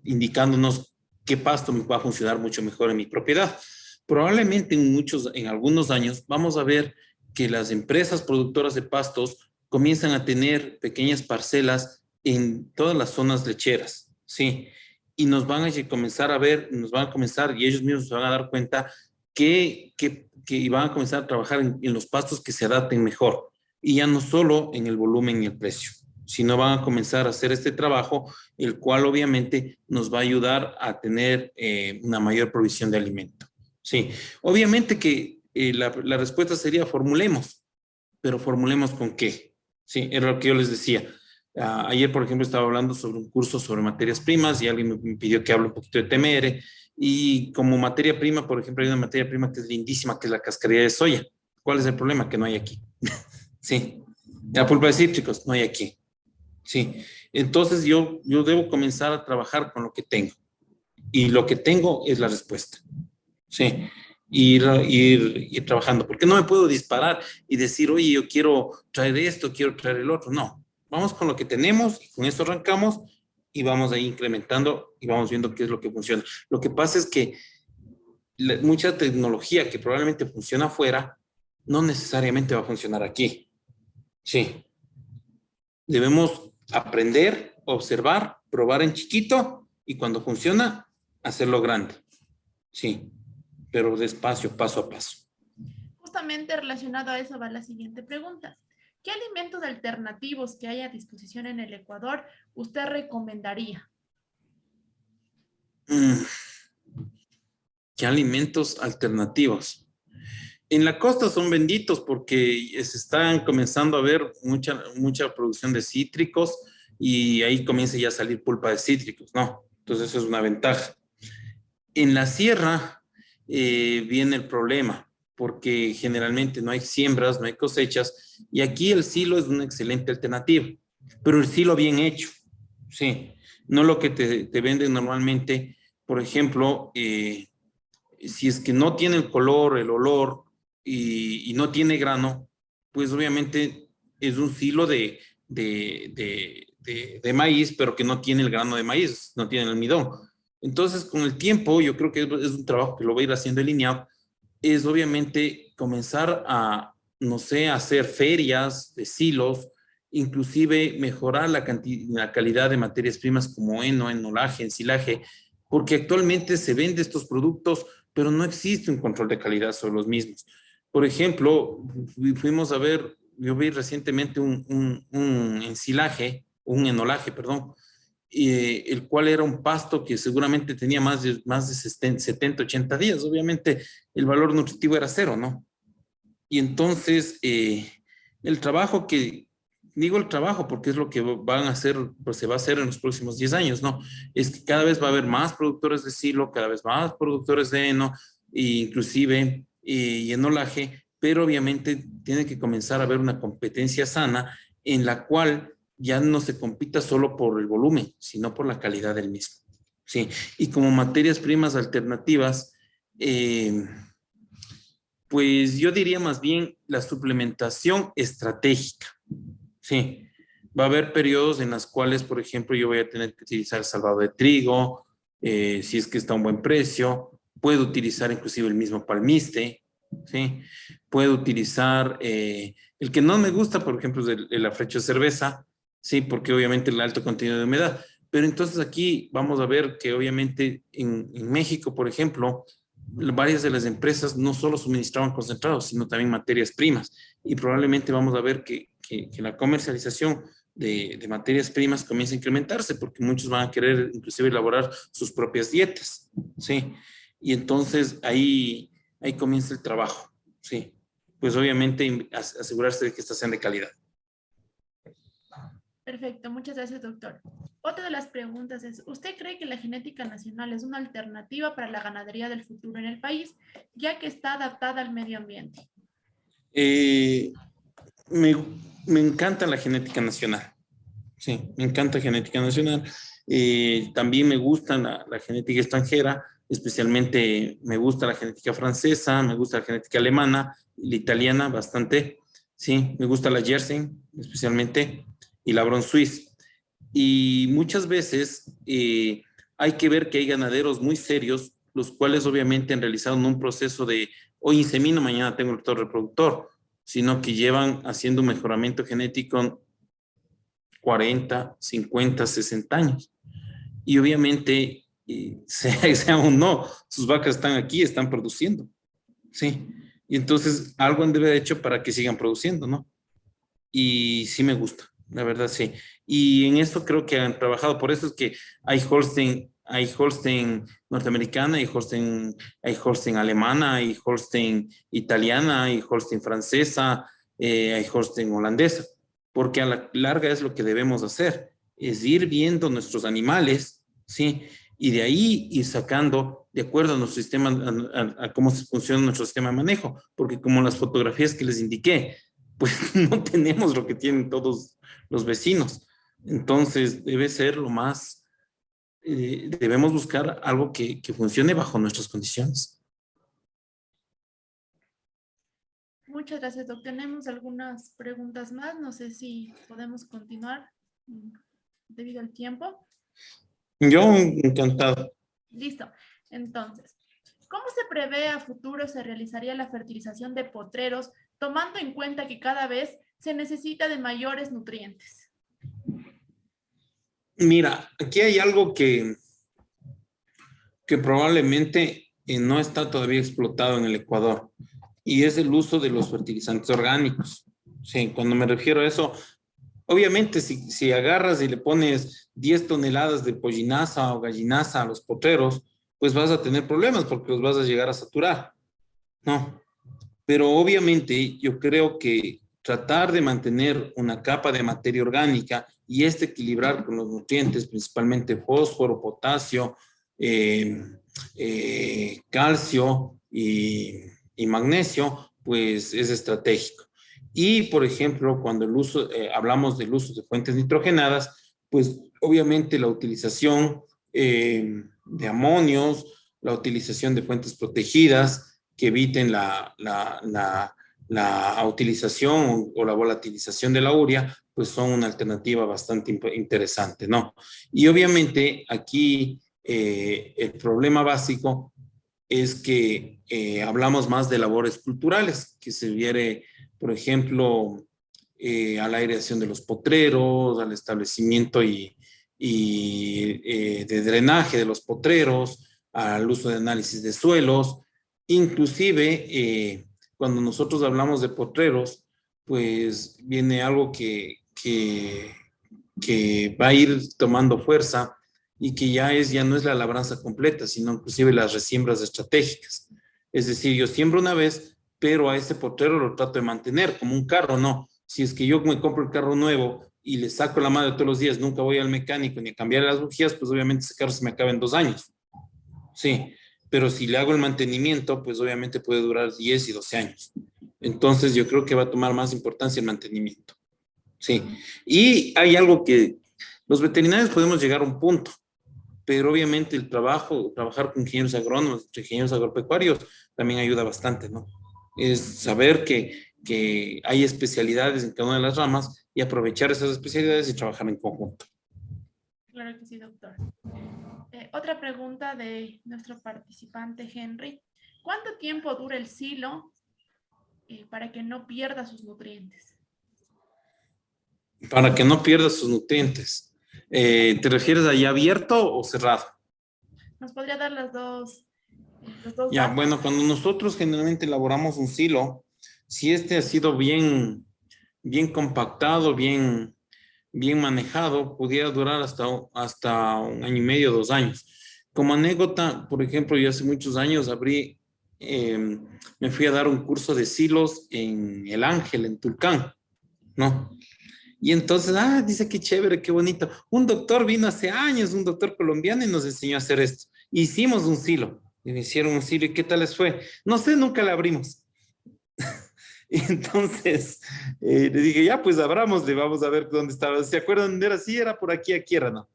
indicándonos qué pasto me va a funcionar mucho mejor en mi propiedad. Probablemente en algunos años vamos a ver que las empresas productoras de pastos comienzan a tener pequeñas parcelas en todas las zonas lecheras, ¿sí? Y nos van a comenzar a ver, y ellos mismos se van a dar cuenta que van a comenzar a trabajar en los pastos que se adapten mejor, y ya no solo en el volumen y el precio, sino van a comenzar a hacer este trabajo, el cual obviamente nos va a ayudar a tener una mayor provisión de alimento. Sí, obviamente que la respuesta sería formulemos, pero formulemos con qué. Sí, era lo que yo les decía. Ayer, por ejemplo, estaba hablando sobre un curso sobre materias primas y alguien me pidió que hable un poquito de TMR. Y como materia prima, por ejemplo, hay una materia prima que es lindísima, que es la cascarilla de soya. ¿Cuál es el problema? Que no hay aquí. Sí. La pulpa de cítricos no hay aquí. Sí. Entonces yo debo comenzar a trabajar con lo que tengo. Y lo que tengo es la respuesta. Sí. Ir trabajando. Porque no me puedo disparar y decir, oye, yo quiero traer esto, quiero traer el otro. No. Vamos con lo que tenemos y con esto arrancamos y vamos ahí incrementando y vamos viendo qué es lo que funciona. Lo que pasa es que mucha tecnología que probablemente funciona afuera no necesariamente va a funcionar aquí. Sí. Debemos aprender, observar, probar en chiquito y cuando funciona, hacerlo grande. Sí, pero despacio, paso a paso. Justamente relacionado a eso va la siguiente pregunta. ¿Qué alimentos alternativos que hay a disposición en el Ecuador usted recomendaría? ¿Qué alimentos alternativos? En la costa son benditos porque se están comenzando a ver mucha producción de cítricos y ahí comienza ya a salir pulpa de cítricos, ¿no? Entonces eso es una ventaja. En la sierra viene el problema porque generalmente no hay siembras, no hay cosechas y aquí el silo es una excelente alternativa, pero el silo bien hecho, sí, no lo que te venden normalmente, por ejemplo, si es que no tiene el color, el olor y no tiene grano, pues obviamente es un silo de maíz, pero que no tiene el grano de maíz, no tiene el almidón. Entonces, con el tiempo, yo creo que es un trabajo que lo va a ir haciendo alineado, es obviamente comenzar a, no sé, hacer ferias de silos, inclusive mejorar la calidad de materias primas como heno, enolaje, ensilaje, porque actualmente se venden estos productos, pero no existe un control de calidad sobre los mismos. Por ejemplo, fuimos a ver, yo vi recientemente un ensilaje, un enolaje, perdón, el cual era un pasto que seguramente tenía más de 70, 80 días. Obviamente el valor nutritivo era cero, ¿no? Y entonces el trabajo que, digo el trabajo porque es lo que van a hacer, pues se va a hacer en los próximos 10 años, ¿no? Es que cada vez va a haber más productores de silo, cada vez más productores de heno, e inclusive y enolaje, pero obviamente tiene que comenzar a haber una competencia sana en la cual ya no se compita solo por el volumen, sino por la calidad del mismo. Sí, y como materias primas alternativas, pues yo diría más bien la suplementación estratégica. Sí, va a haber periodos en los cuales, por ejemplo, yo voy a tener que utilizar salvado de trigo, si es que está a un buen precio, puedo utilizar inclusive el mismo palmiste, ¿sí? Puedo utilizar el que no me gusta, por ejemplo, es el afrecho de cerveza, sí, porque obviamente el alto contenido de humedad. Pero entonces aquí vamos a ver que obviamente en México, por ejemplo, varias de las empresas no solo suministraban concentrados, sino también materias primas. Y probablemente vamos a ver que la comercialización de materias primas comienza a incrementarse, porque muchos van a querer inclusive elaborar sus propias dietas, ¿sí? Y entonces ahí comienza el trabajo, ¿sí? Pues obviamente asegurarse de que estas sean de calidad. Perfecto, muchas gracias, doctor. Otra de las preguntas es, ¿usted cree que la genética nacional es una alternativa para la ganadería del futuro en el país, ya que está adaptada al medio ambiente? Me encanta la genética nacional. Sí, me encanta genética nacional. También me gusta la genética extranjera, especialmente me gusta la genética francesa, me gusta la genética alemana, la italiana bastante. Sí, me gusta la Jersey, especialmente, y la Bron Suisse. Y muchas veces hay que ver que hay ganaderos muy serios, los cuales obviamente han realizado un proceso de hoy insemino, mañana tengo el doctor reproductor, sino que llevan haciendo un mejoramiento genético 40, 50, 60 años. Y obviamente, sea o no, sus vacas están aquí, están produciendo. Sí. Y entonces algo han de haber hecho para que sigan produciendo, ¿no? Y sí me gusta, la verdad sí. Y en eso creo que han trabajado, por eso es que hay Holstein norteamericana, hay Holstein alemana, hay Holstein italiana, hay Holstein francesa, hay Holstein holandesa. porque a la larga es lo que debemos hacer, es ir viendo nuestros animales, ¿sí? Y de ahí ir sacando, de acuerdo a nuestro sistema, a cómo funciona nuestro sistema de manejo, porque como las fotografías que les indiqué, pues no tenemos lo que tienen todos los vecinos. Entonces debe ser lo más, debemos buscar algo que funcione bajo nuestras condiciones. Muchas gracias, doctor. Tenemos algunas preguntas más. No sé si podemos continuar debido al tiempo. Yo encantado. Listo. Entonces, ¿cómo se prevé a futuro se realizaría la fertilización de potreros, tomando en cuenta que cada vez se necesita de mayores nutrientes? Mira, aquí hay algo que probablemente no está todavía explotado en el Ecuador, y es el uso de los fertilizantes orgánicos. Sí, cuando me refiero a eso, obviamente si agarras y le pones 10 toneladas de pollinaza o gallinaza a los potreros, pues vas a tener problemas porque los vas a llegar a saturar, ¿no? Pero obviamente yo creo que tratar de mantener una capa de materia orgánica y equilibrar con los nutrientes, principalmente fósforo, potasio, calcio y magnesio, pues es estratégico. Y, por ejemplo, cuando hablamos del uso de fuentes nitrogenadas, pues obviamente la utilización de amonios, la utilización de fuentes protegidas que eviten la utilización o la volatilización de la urea, pues son una alternativa bastante interesante, ¿no? Y obviamente aquí el problema básico es que hablamos más de labores culturales, que se refiere, por ejemplo, a la aireación de los potreros, al establecimiento de drenaje de los potreros, al uso de análisis de suelos, inclusive cuando nosotros hablamos de potreros, pues viene algo que va a ir tomando fuerza y que ya no es la labranza completa, sino inclusive las resiembras estratégicas. Es decir, yo siembro una vez, pero a ese potrero lo trato de mantener como un carro, no. Si es que yo me compro el carro nuevo y le saco la madre todos los días, nunca voy al mecánico ni a cambiar las bujías, pues obviamente ese carro se me acaba en 2 años. Sí, pero si le hago el mantenimiento, pues obviamente puede durar 10 y 12 años. Entonces yo creo que va a tomar más importancia el mantenimiento. Sí, y hay algo que los veterinarios podemos llegar a un punto, pero obviamente trabajar con ingenieros agrónomos, ingenieros agropecuarios, también ayuda bastante, ¿no? Es saber que hay especialidades en cada una de las ramas y aprovechar esas especialidades y trabajar en conjunto. Claro que sí, doctor. Otra pregunta de nuestro participante Henry. ¿Cuánto tiempo dura el silo para que no pierda sus nutrientes? Para que no pierda sus nutrientes. ¿Te refieres a ya abierto o cerrado? ¿Nos podría dar los dos Ya, datos? bueno, cuando nosotros generalmente elaboramos un silo, si ha sido bien compactado, bien manejado, pudiera durar hasta 1 año y medio, 2 años. Como anécdota, por ejemplo, yo hace muchos años me fui a dar un curso de silos en El Ángel, en Tulcán, ¿no? Y entonces, dice qué chévere, qué bonito. Un doctor vino hace años, un doctor colombiano, y nos enseñó a hacer esto. Hicimos un silo, y me hicieron un silo, ¿y qué tal les fue? No sé, nunca le abrimos. Y entonces le dije, ya, pues abramosle, vamos a ver dónde estaba. ¿Se acuerdan dónde era? Sí, era por aquí era, ¿no?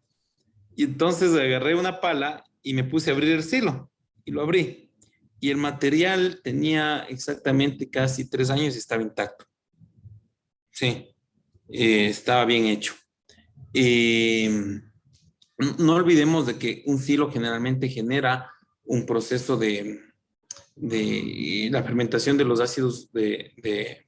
Y entonces agarré una pala y me puse a abrir el silo, y lo abrí. Y el material tenía exactamente casi 3 años y estaba intacto. Sí. Estaba bien hecho. No olvidemos de que un silo generalmente genera un proceso de la fermentación de los ácidos de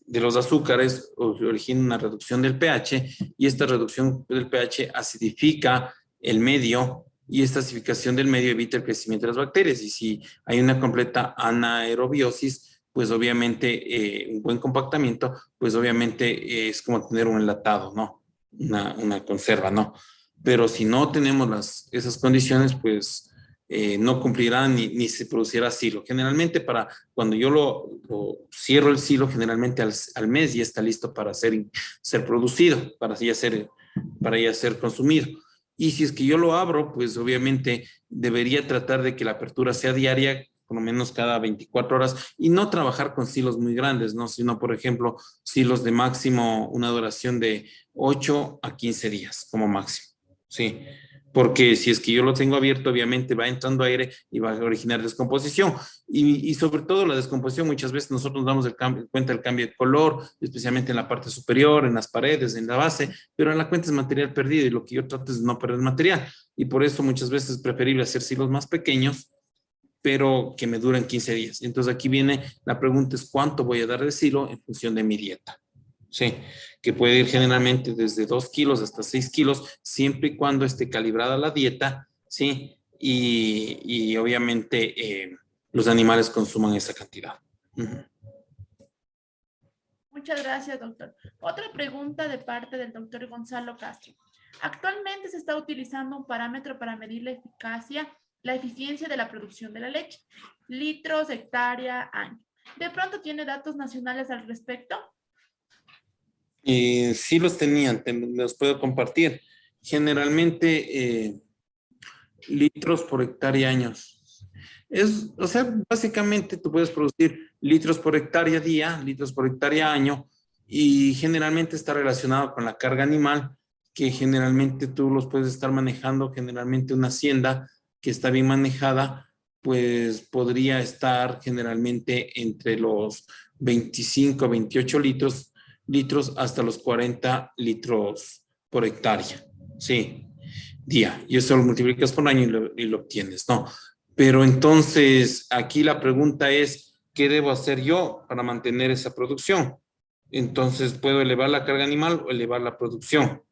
los azúcares, origina una reducción del pH, y esta reducción del pH acidifica el medio, y esta acidificación del medio evita el crecimiento de las bacterias. Y si hay una completa anaerobiosis, pues obviamente un buen compactamiento, pues obviamente es como tener un enlatado, ¿no? Una conserva, ¿no? Pero si no tenemos esas condiciones, pues no cumplirá ni se producirá silo. Generalmente cuando yo lo cierro el silo, generalmente al mes ya está listo para ser producido, para ya ser consumido. Y si es que yo lo abro, pues obviamente debería tratar de que la apertura sea diaria, por lo menos cada 24 horas, y no trabajar con silos muy grandes, ¿no? Sino, por ejemplo, silos de máximo una duración de 8 a 15 días como máximo, ¿sí? Porque si es que yo lo tengo abierto, obviamente va entrando aire y va a originar descomposición. Y sobre todo la descomposición, muchas veces nosotros nos damos cuenta del cambio de color, especialmente en la parte superior, en las paredes, en la base, pero en la cuenta es material perdido y lo que yo trato es no perder material. Y por eso muchas veces es preferible hacer silos más pequeños, pero que me duren 15 días. Entonces aquí viene la pregunta es cuánto voy a dar de silo en función de mi dieta. Sí, que puede ir generalmente desde 2 kilos hasta 6 kilos, siempre y cuando esté calibrada la dieta, ¿sí? Y obviamente los animales consuman esa cantidad. Uh-huh. Muchas gracias, doctor. Otra pregunta de parte del doctor Gonzalo Castro. Actualmente se está utilizando un parámetro para medir la eficiencia de la producción de la leche, litros, hectárea, año. ¿De pronto tiene datos nacionales al respecto? Sí los tenían, los puedo compartir. Generalmente litros por hectárea años. O sea, básicamente tú puedes producir litros por hectárea día, litros por hectárea año, y generalmente está relacionado con la carga animal, que generalmente tú los puedes estar manejando, generalmente una hacienda que está bien manejada, pues podría estar generalmente entre los 25 28 litros hasta los 40 litros por hectárea, sí, día. Y eso lo multiplicas por año y lo obtienes, ¿no? Pero entonces aquí la pregunta es, ¿qué debo hacer yo para mantener esa producción? Entonces, ¿puedo elevar la carga animal o elevar la producción?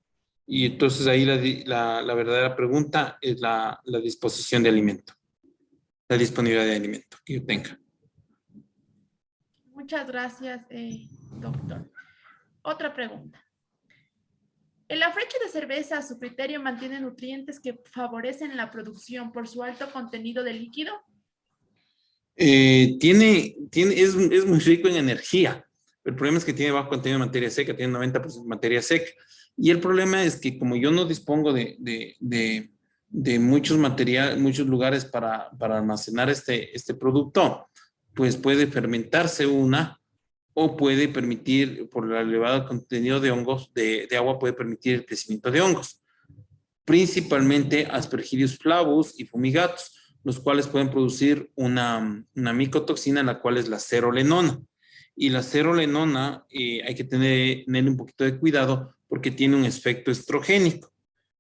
Y entonces ahí la verdadera pregunta es la disposición de alimento, la disponibilidad de alimento que yo tenga. Muchas gracias, doctor. Otra pregunta. ¿El afrecho de cerveza, a su criterio, mantiene nutrientes que favorecen la producción por su alto contenido de líquido? Es muy rico en energía. El problema es que tiene bajo contenido de materia seca, tiene 90% de materia seca. Y el problema es que como yo no dispongo de muchos lugares para almacenar este producto, pues puede fermentarse o puede permitir, por el elevado contenido de hongos, de agua, puede permitir el crecimiento de hongos, principalmente Aspergillus flavus y fumigatus, los cuales pueden producir una micotoxina, la cual es la cerolenona. Y la cerolenona hay que tener un poquito de cuidado porque tiene un efecto estrogénico.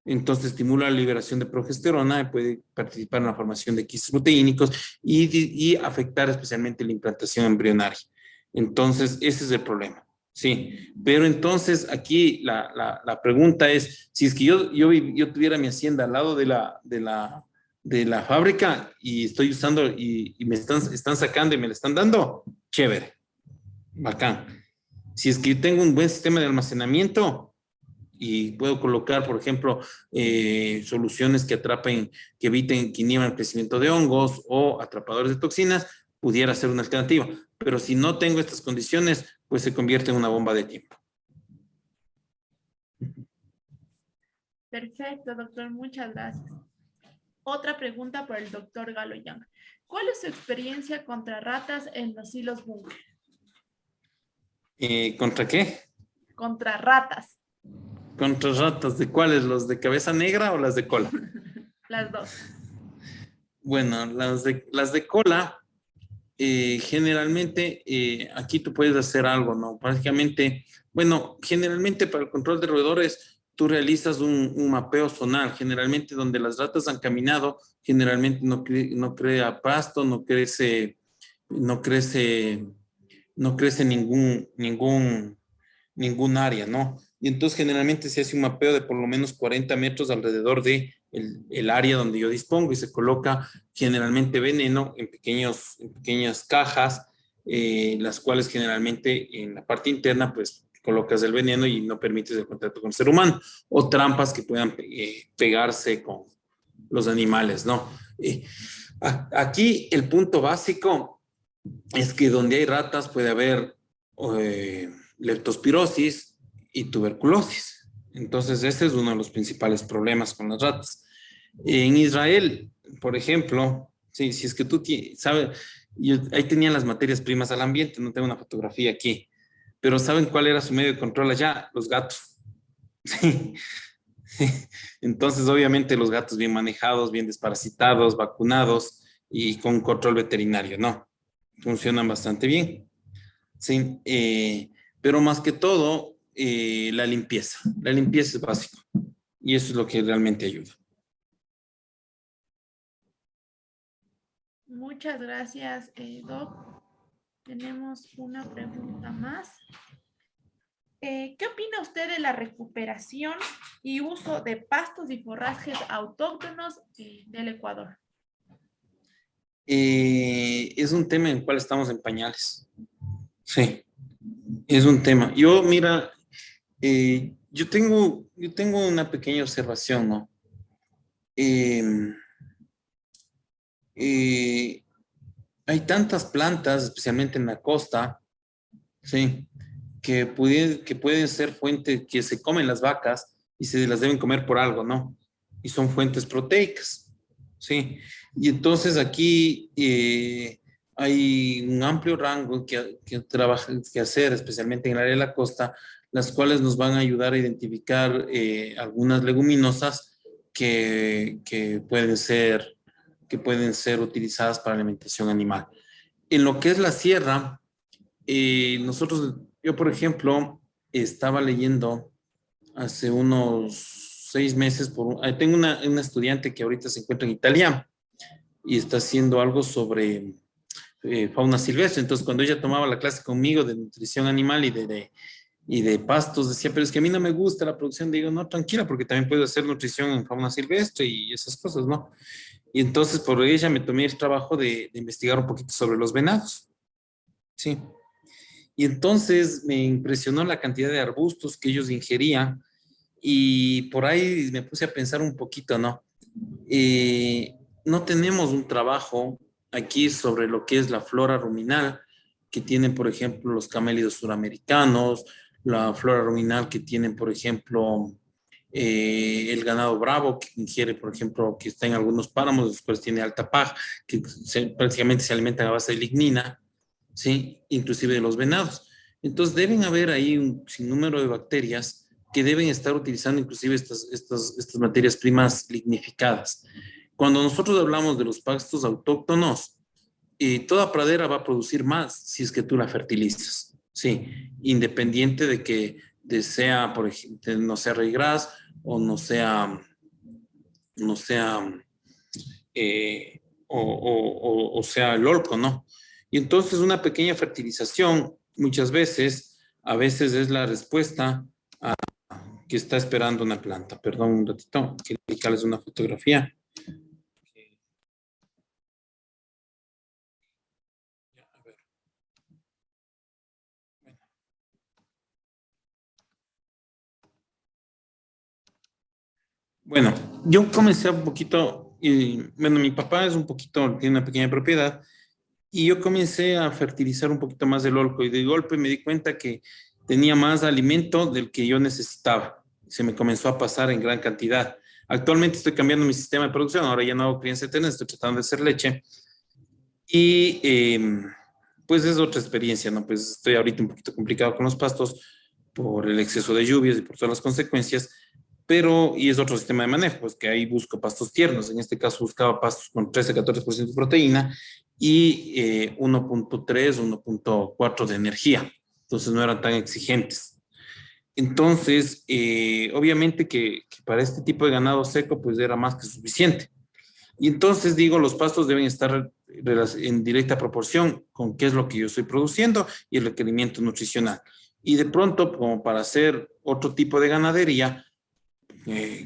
Entonces estimula la liberación de progesterona y puede participar en la formación de quistes proteínicos y afectar especialmente la implantación embrionaria. Entonces, ese es el problema, sí. Pero entonces aquí la pregunta es, si es que yo tuviera mi hacienda al lado de la fábrica y estoy usando y me están sacando y me la están dando, chévere, bacán. Si es que yo tengo un buen sistema de almacenamiento y puedo colocar, por ejemplo, soluciones que eviten, que inhiban el crecimiento de hongos o atrapadores de toxinas, pudiera ser una alternativa. Pero si no tengo estas condiciones, pues se convierte en una bomba de tiempo. Perfecto, doctor. Muchas gracias. Otra pregunta por el doctor Galo Young. ¿Cuál es su experiencia contra ratas en los silos búnker? ¿Contra qué? Contra ratas. ¿Contra ratas? ¿De cuáles? ¿Los de cabeza negra o las de cola? Las dos. Bueno, las de cola, generalmente aquí tú puedes hacer algo, ¿no? Prácticamente, bueno, generalmente para el control de roedores tú realizas un mapeo zonal, generalmente donde las ratas han caminado, generalmente no crea pasto, no crece ningún área, ¿no? Y entonces generalmente se hace un mapeo de por lo menos 40 metros alrededor de el área donde yo dispongo y se coloca generalmente veneno en pequeñas cajas, las cuales generalmente en la parte interna pues colocas el veneno y no permites el contacto con el ser humano, o trampas que puedan pegarse con los animales, ¿no? Aquí el punto básico es que donde hay ratas puede haber leptospirosis y tuberculosis. Entonces, ese es uno de los principales problemas con las ratas. En Israel, por ejemplo, sí, si es que tú sabes, yo ahí tenían las materias primas al ambiente, no tengo una fotografía aquí, pero ¿saben cuál era su medio de control allá? Los gatos. Sí. Entonces, obviamente, los gatos bien manejados, bien desparasitados, vacunados y con control veterinario, ¿no? Funcionan bastante bien. Sí, pero más que todo, la limpieza. La limpieza es básico y eso es lo que realmente ayuda. Muchas gracias, Doc. Tenemos una pregunta más. ¿Qué opina usted de la recuperación y uso de pastos y forrajes autóctonos del Ecuador? Es un tema en el cual estamos en pañales. Sí, es un tema. Yo, mira, yo tengo una pequeña observación, ¿no? Eh, Hay tantas plantas, especialmente en la costa, sí, que pueden ser fuentes que se comen las vacas y se las deben comer por algo, ¿no? Y son fuentes proteicas, sí. Y entonces aquí hay un amplio rango que hacer, especialmente en el área de la costa, las cuales nos van a ayudar a identificar algunas leguminosas que pueden ser utilizadas para alimentación animal. En lo que es la sierra, yo por ejemplo, estaba leyendo hace unos 6 meses, tengo una estudiante que ahorita se encuentra en Italia y está haciendo algo sobre fauna silvestre. Entonces, cuando ella tomaba la clase conmigo de nutrición animal y de pastos, decía, pero es que a mí no me gusta la producción. Digo, no, tranquila, porque también puedo hacer nutrición en fauna silvestre y esas cosas, ¿no? Y entonces, por ella me tomé el trabajo de investigar un poquito sobre los venados. Sí. Y entonces me impresionó la cantidad de arbustos que ellos ingerían y por ahí me puse a pensar un poquito, ¿no? No tenemos un trabajo aquí sobre lo que es la flora ruminal que tienen, por ejemplo, los camélidos suramericanos, la flora ruminal que tienen, por ejemplo, el ganado bravo que ingiere, por ejemplo, que está en algunos páramos, los cuales tiene alta paja, que prácticamente se alimentan a base de lignina, ¿sí? Inclusive de los venados. Entonces deben haber ahí un sinnúmero de bacterias que deben estar utilizando inclusive estas materias primas lignificadas. Cuando nosotros hablamos de los pastos autóctonos, toda pradera va a producir más si es que tú la fertilizas, ¿sí? Independiente de que sea, por ejemplo, no sea ryegrass o o sea el olco, ¿no? Y entonces una pequeña fertilización a veces es la respuesta a que está esperando una planta. Perdón un ratito, quiero indicarles una fotografía. Bueno, yo comencé un poquito, y bueno, mi papá tiene una pequeña propiedad, y yo comencé a fertilizar un poquito más el olco, y de golpe me di cuenta que tenía más alimento del que yo necesitaba. Se me comenzó a pasar en gran cantidad. Actualmente estoy cambiando mi sistema de producción, ahora ya no hago crianza de tenas, estoy tratando de hacer leche, y pues es otra experiencia, ¿no? Pues estoy ahorita un poquito complicado con los pastos por el exceso de lluvias y por todas las consecuencias, y es otro sistema de manejo, pues que ahí busco pastos tiernos. En este caso buscaba pastos con 13 a 14% de proteína y 1.3, 1.4 de energía. Entonces no eran tan exigentes. Entonces, obviamente que para este tipo de ganado seco, pues era más que suficiente. Y entonces digo, los pastos deben estar en directa proporción con qué es lo que yo estoy produciendo y el requerimiento nutricional. Y de pronto, como para hacer otro tipo de ganadería,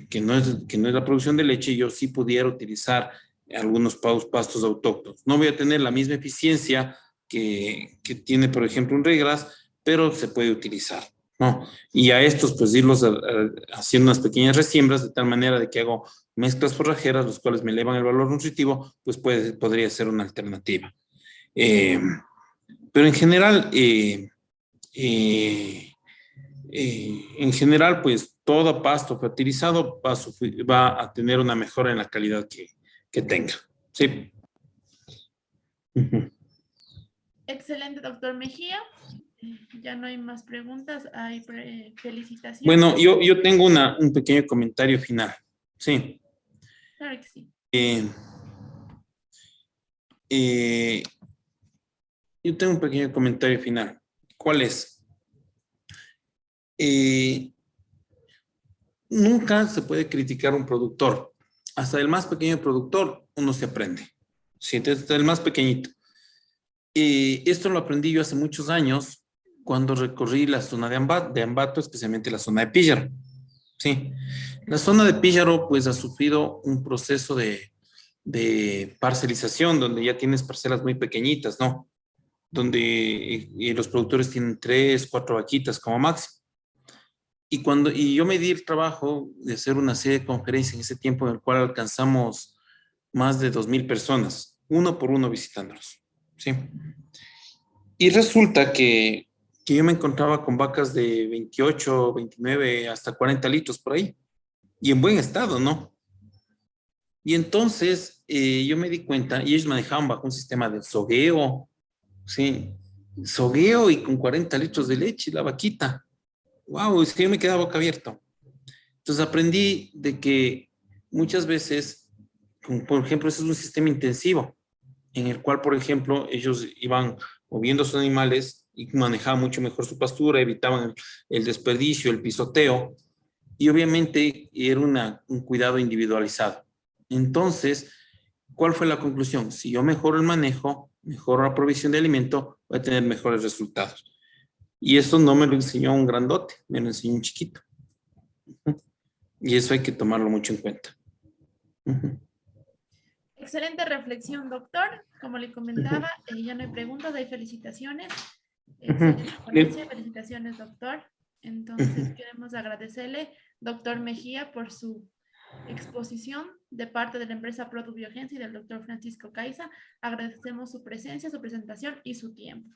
que no es la producción de leche, yo sí pudiera utilizar algunos pastos autóctonos. No voy a tener la misma eficiencia que tiene, por ejemplo, un ryegrass, pero se puede utilizar, ¿no? Y a estos, pues, irlos haciendo unas pequeñas resiembras de tal manera de que hago mezclas forrajeras, los cuales me elevan el valor nutritivo, pues podría ser una alternativa. Pero en general, pues todo pasto fertilizado va a tener una mejora en la calidad que tenga. Sí. Excelente, doctor Mejía. Ya no hay más preguntas, hay felicitaciones. Bueno, yo tengo un pequeño comentario final. Sí. Claro que sí. Yo tengo un pequeño comentario final. ¿Cuál es? Nunca se puede criticar a un productor. Hasta el más pequeño productor uno se aprende. Sí, desde el más pequeñito. Esto lo aprendí yo hace muchos años cuando recorrí la zona de Ambato, especialmente la zona de Píllaro. Sí, la zona de Píllaro pues ha sufrido un proceso de parcelización donde ya tienes parcelas muy pequeñitas, ¿no? Donde los productores tienen 3, 4 vaquitas como máximo. Y yo me di el trabajo de hacer una serie de conferencias en ese tiempo en el cual alcanzamos más de 2,000 personas, uno por uno visitándolos. ¿Sí? Y resulta que yo me encontraba con vacas de 28, 29, hasta 40 litros por ahí, y en buen estado, ¿no? Y entonces yo me di cuenta, y ellos manejaban bajo un sistema de sogueo, ¿sí? Sogueo y con 40 litros de leche, la vaquita. Wow, es que yo me quedaba boca abierto. Entonces aprendí de que muchas veces, por ejemplo, ese es un sistema intensivo, en el cual, por ejemplo, ellos iban moviendo sus animales y manejaban mucho mejor su pastura, evitaban el desperdicio, el pisoteo, y obviamente era un cuidado individualizado. Entonces, ¿cuál fue la conclusión? Si yo mejoro el manejo, mejoro la provisión de alimento, voy a tener mejores resultados. Y eso no me lo enseñó un grandote, me lo enseñó un chiquito. Y eso hay que tomarlo mucho en cuenta. Excelente reflexión, doctor. Como le comentaba, ya no hay preguntas, hay felicitaciones. Excelente ponencia, felicitaciones, doctor. Entonces, queremos agradecerle, doctor Mejía, por su exposición de parte de la empresa Produbiogencia y del doctor Francisco Caiza. Agradecemos su presencia, su presentación y su tiempo.